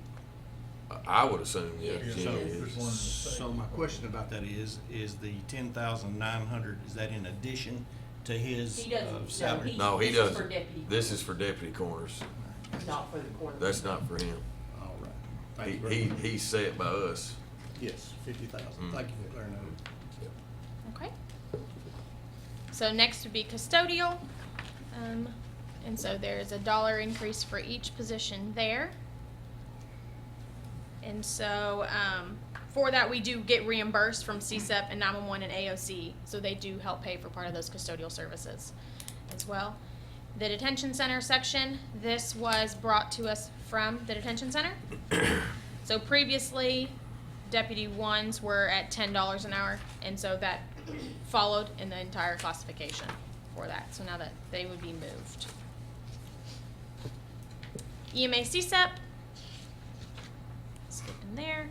I would assume, yeah. Yeah, Jimmy there's one in the is. state. So my question about that is the 10,900, is that in addition to his He doesn't, salary? No, he This is doesn't. for deputy. This is for deputy coroners. Not for the coroner. That's not for him. All right. Thank you very much. He's set by us. Yes, 50,000. Thank you for clearing that up. Okay. So next would be custodial. And so there's a $1 increase for each position there. And so for that, we do get reimbursed from CSEP and 911 and AOC. So they do help pay for part of those custodial services as well. The detention center section, this was brought to us from the detention center. So previously, deputy ones were at $10 an hour, and so that followed in the entire classification for that. So now that they would be moved. EMA CSEP, skip in there.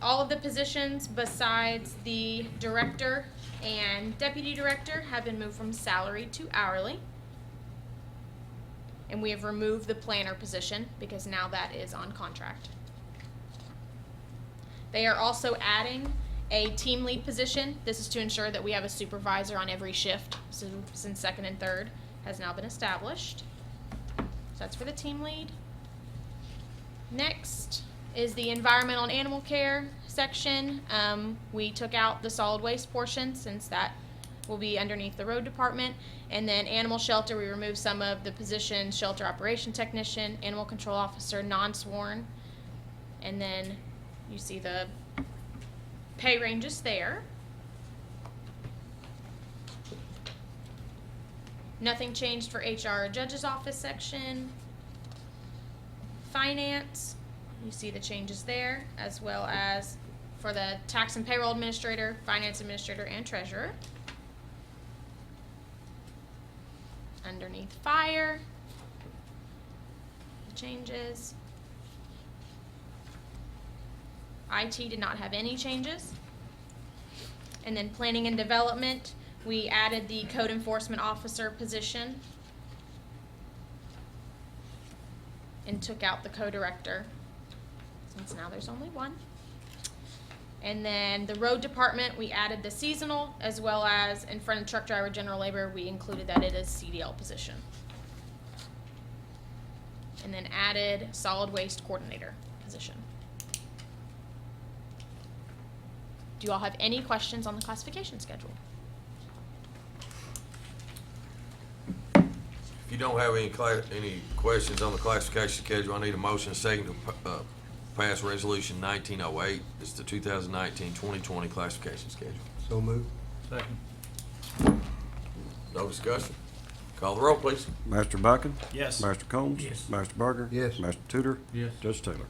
All of the positions besides the director and deputy director have been moved from salary to hourly. And we have removed the planner position because now that is on contract. They are also adding a team lead position. This is to ensure that we have a supervisor on every shift, so since second and third has now been established. So that's for the team lead. Next is the environmental and animal care section. We took out the solid waste portion since that will be underneath the road department. And then animal shelter, we removed some of the positions, shelter operation technician, animal control officer, non-sworn. And then you see the pay ranges there. Nothing changed for HR or judge's office section. Finance, You see the changes there, as well as for the tax and payroll administrator, finance administrator, and treasurer. Underneath fire, the changes. IT did not have any changes. And then planning and development, we added the code enforcement officer position and took out the co-director, since now there's only one. And then the road department, we added the seasonal, as well as in front of truck driver general labor, we included that it is CDL position. And then added solid waste coordinator position. Do you all have any questions on the classification schedule? If you don't have any questions on the classification schedule, I need a motion second to pass resolution 1908. It's the 2019-2020 classification schedule. So moved. Second. No discussion? Call the roll, please. Master Bucking? Yes. Master Combs? Yes. Master Burger? Yes. Master Tudor? Yes. Judge Taylor?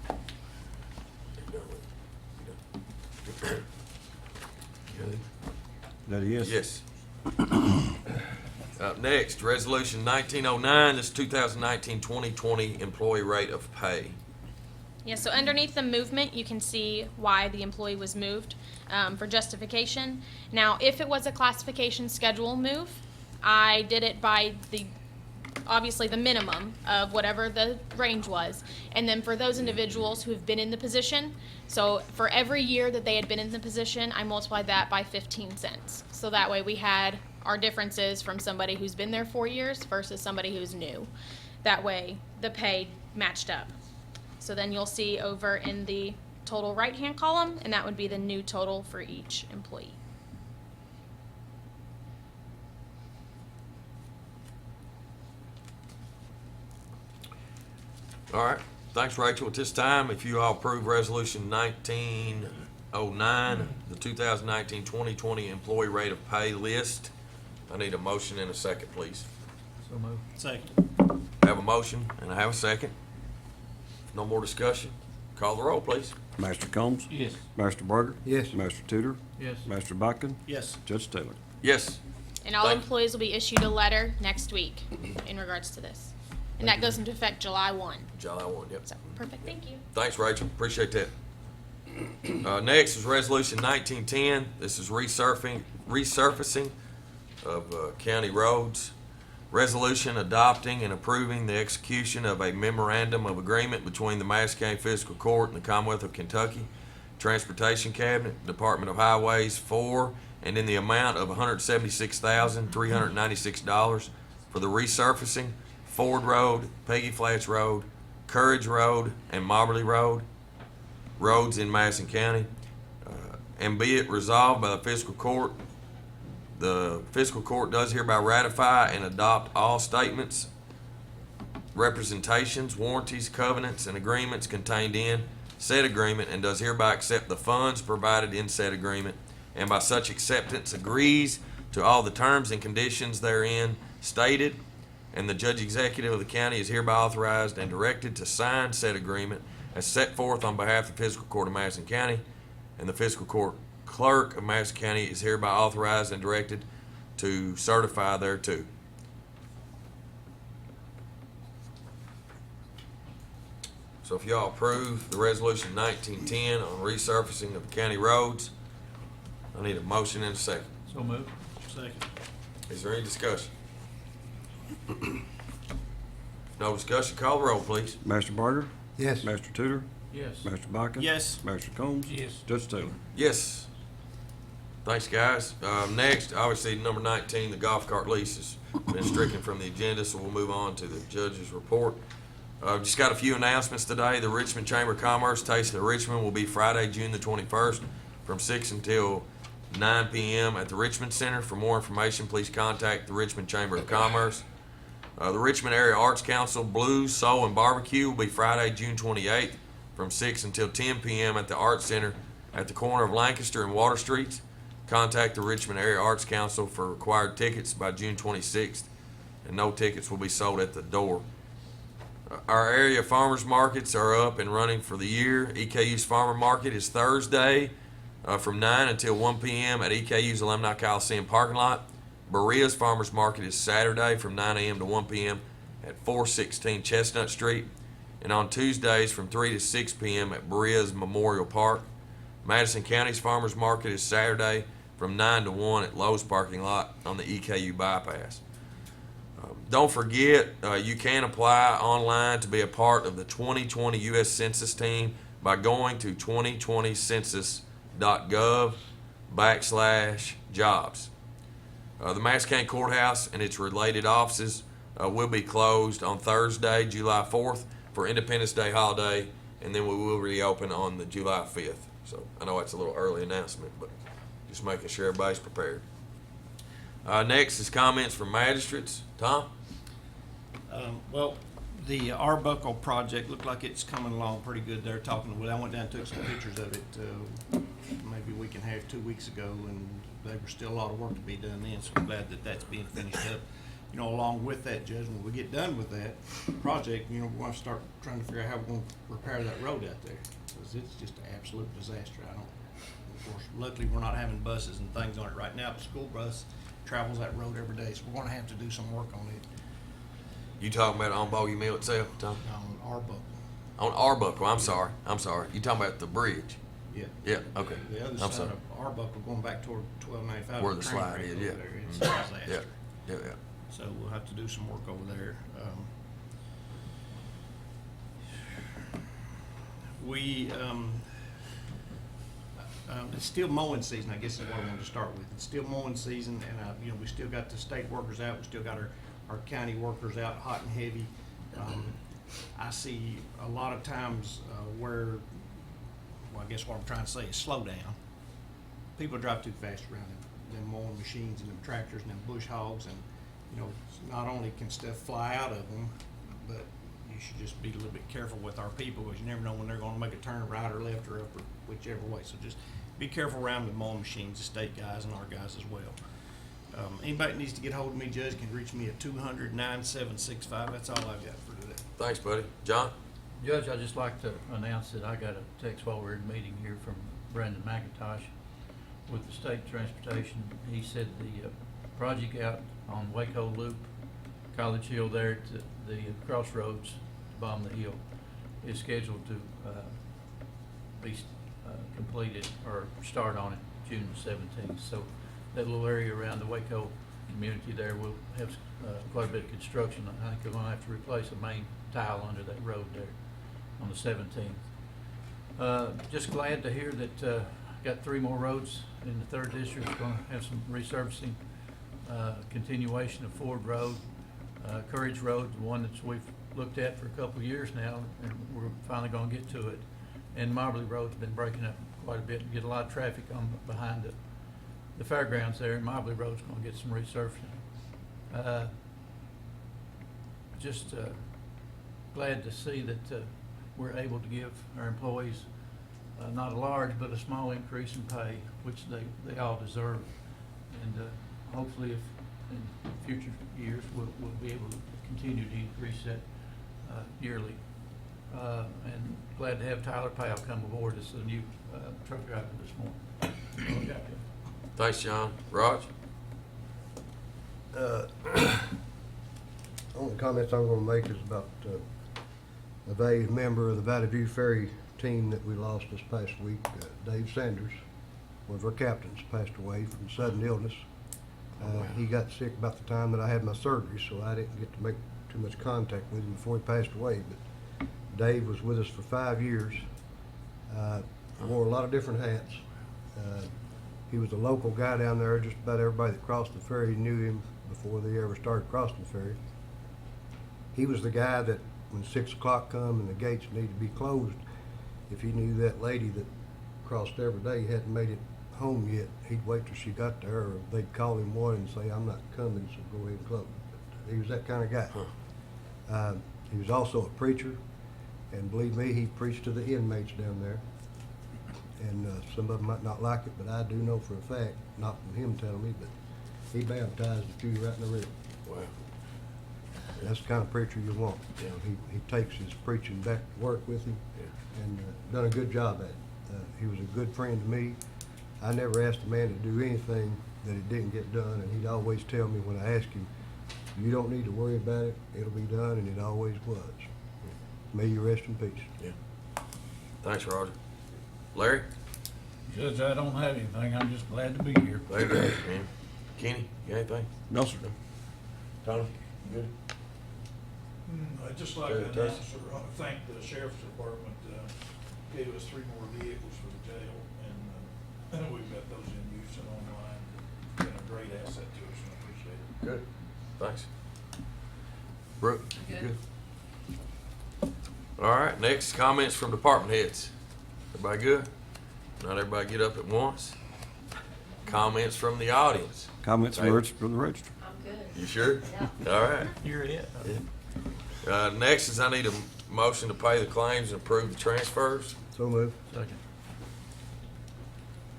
That a yes? Yes. Up next, resolution 1909. This is 2019-2020 employee rate of pay. Yeah, so underneath the movement, you can see why the employee was moved for justification. Now, if it was a classification schedule move, I did it by obviously the minimum of whatever the range was. And then for those individuals who have been in the position, so for every year that they had been in the position, I multiplied that by 15 cents. So that way we had our differences from somebody who's been there 4 years versus somebody who's new. That way the pay matched up. So then you'll see over in the total right-hand column, and that would be the new total for each employee. All right. Thanks, Rachel. At this time, if you all approve resolution 1909, the 2019-2020 employee rate of pay list, I need a motion and a second, please. So moved. Second. I have a motion and I have a second. No more discussion. Call the roll, please. Master Combs? Yes. Master Burger? Yes. Master Tudor? Yes. Master Bucking? Yes. Judge Taylor? Yes. And all Thank- employees will be issued a letter next week in regards to this. And that goes into effect July 1. July 1, yep. So, perfect, thank you. Thanks, Rachel. Appreciate that. Next is resolution 1910. This is resurfacing of county roads. Resolution adopting and approving the execution of a memorandum of agreement between the Madison County Fiscal Court and the Commonwealth of Kentucky Transportation Cabinet, Department of Highways for and in the amount of $176,396 for the resurfacing Ford Road, Peggy Flats Road, Courage Road, and Moberly Road, roads in Madison County. And be it resolved by the Fiscal Court, the Fiscal Court does hereby ratify and adopt all statements, representations, warranties, covenants, and agreements contained in said agreement, and does hereby accept the funds provided in said agreement, and by such acceptance agrees to all the terms and conditions therein stated, and the Judge Executive of the county is hereby authorized and directed to sign said agreement as set forth on behalf of the Fiscal Court of Madison County, and the Fiscal Court Clerk of Madison County is hereby authorized and directed to certify thereto. So if y'all approve the resolution 1910 on resurfacing of the county roads, I need a motion and a second. So moved. Second. Is there any discussion? No discussion, call the roll, please. Master Burger? Yes. Master Tudor? Yes. Master Bucking? Yes. Master Combs? Yes. Judge Taylor? Yes. Thanks, guys. Next, obviously, number 19, the golf cart lease has been stricken from the agenda, so we'll move on to the judge's report. Just got a few announcements today. The Richmond Chamber of Commerce Taste of Richmond will be Friday, June the 21st from 6 until 9 p.m. at the Richmond Center. For more information, please contact the Richmond Chamber of Commerce. The Richmond Area Arts Council Blues, Soul, and Barbecue will be Friday, June 28th from 6 until 10 p.m. at the Arts Center at the corner of Lancaster and Water Streets. Contact the Richmond Area Arts Council for required tickets by June 26th, and no tickets will be sold at the door. Our area farmers markets are up and running for the year. EKU's farmer market is Thursday from 9 until 1 p.m. at EKU's Alumni Coliseum parking lot. Berea's farmers market is Saturday from 9 a.m. to 1 p.m. at 416 Chestnut Street, and on Tuesdays from 3 to 6 p.m. at Berea's Memorial Park. Madison County's farmers market is Saturday from 9 to 1 at Lowe's parking lot on the EKU bypass. Don't forget, you can apply online to be a part of the 2020 U.S. Census team by going to 2020census.gov/jobs. The Madison County Courthouse and its related offices will be closed on Thursday, July 4th for Independence Day holiday, and then we will reopen on the July 5th. So I know that's a little early announcement, but just making sure everybody's prepared. Next is comments from magistrates. Tom? Well, the Arbuckle project looked like it's coming along pretty good. They're talking, I went down and took some pictures of it maybe a week and a half, 2 weeks ago, and there was still a lot of work to be done then, so I'm glad that that's being finished up. You know, along with that, Judge, when we get done with that project, you know, we're going to start trying to figure out how we're going to repair that road out there, because it's just an absolute disaster. Of course, luckily we're not having buses and things on it right now. The school bus travels that road every day, so we're going to have to do some work on it. You talking about on Bogey Mill itself, Tom? On Arbuckle. On Arbuckle, I'm sorry. You talking about the bridge? Yeah. Yeah, okay. The other I'm side sorry. of Arbuckle going back toward 1295. Where the slide is, yeah. It's a disaster. Yeah. So we'll have to do some work over there. It's still mowing season, I guess is what I wanted to start with. It's still mowing season, and you know, we still got the state workers out. We still got our county workers out hot and heavy. I see a lot of times where, well, I guess what I'm trying to say is slow down. People drive too fast around them mowing machines and them tractors and them bush hogs, and you know, not only can stuff fly out of them, but you should just be a little bit careful with our people, because you never know when they're going to make a turn right or left or up or whichever way. So just be careful around the mowing machines, the state guys and our guys as well. Anybody that needs to get hold of me, Judge, can reach me at 200-9765. That's all I've got for today. Thanks, buddy. John? Judge, I'd just like to announce that I got a text while we were in meeting here from Brandon McIntosh with the state transportation. He said the project out on Waco Loop, College Hill there at the crossroads to Bottom of the Hill is scheduled to be completed or start on it June the 17th. So that little area around the Waco community there will have quite a bit of construction. I think they're going to have to replace a main tile under that road there on the 17th. Just glad to hear that got 3 more roads in the 3rd district. Going to have some resurfacing, continuation of Ford Road, Courage Road, the one that we've looked at for a couple of years now, and we're finally going to get to it. And Mobley Road's been breaking up quite a bit and get a lot of traffic on behind the fairgrounds there, and Mobley Road's going to get some resurfacing. Just glad to see that we're able to give our employees not a large but a small increase in pay, which they all deserve. And hopefully if in future years we'll be able to continue to increase that yearly. And glad to have Tyler Powell come aboard as the new truck driver this morning. Thanks, John. Raj? Only comments I'm gonna make is about a valued member of the Valley View Ferry team that we lost this past week. Dave Sanders, one of our captains, passed away from sudden illness. He got sick about the time that I had my surgery, so I didn't get to make too much contact with him before he passed away. But Dave was with us for 5 years. Wore a lot of different hats. He was a local guy down there. Just about everybody that crossed the ferry knew him before they ever started crossing the ferry. He was the guy that when 6 o'clock come and the gates needed to be closed, if he knew that lady that crossed every day hadn't made it home yet, he'd wait till she got there, or they'd call him one and say, "I'm not coming, so go ahead and close." But he was that kind of guy. He was also a preacher, and believe me, he preached to the inmates down there. And some of them might not like it, but I do know for a fact, not from him telling me, but he baptized a few right in the river. Wow. That's the kind of preacher you want. You know, he takes his preaching back to work with him and done a good job at it. He was a good friend to me. I never asked a man to do anything that it didn't get done, and he'd always tell me when I asked him, you don't need to worry about it, it'll be done, and it always was. May you rest in peace. Yeah. Thanks, Roger. Larry? Judge, I don't have anything. I'm just glad to be here. Larry, man. Kenny, you got anything? No, sir. Tony, you good? I'd just like Good, to announce, Tess. or thank the sheriff's department, gave us 3 more vehicles for the jail, and we've got those in use and online. Been a great asset to us, and I appreciate it. Good. Thanks. Brooke, you good? All right, next, comments from department heads. Everybody good? Not everybody get up at once. Comments from the audience. Comments from the register. I'm good. You sure? Yeah. All right. You're it. Next is I need a motion to pay the claims and approve the transfers. So moved. Second.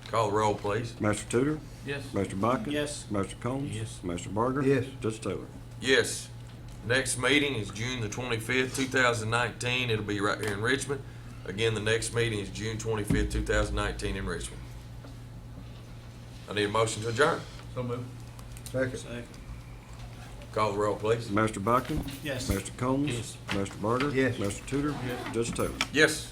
Call the roll, please. Master Tudor? Yes. Master Botkin? Yes. Master Combs? Yes. Master Barger? Yes. Judge Taylor? Yes. Next meeting is June the 25th, 2019. It'll be right here in Richmond. Again, the next meeting is June 25th, 2019 in Richmond. I need a motion to adjourn. So moved. Second. Call the roll, please. Master Botkin? Yes. Master Combs? Yes. Master Barger? Yes. Master Tudor? Judge Taylor? Yes.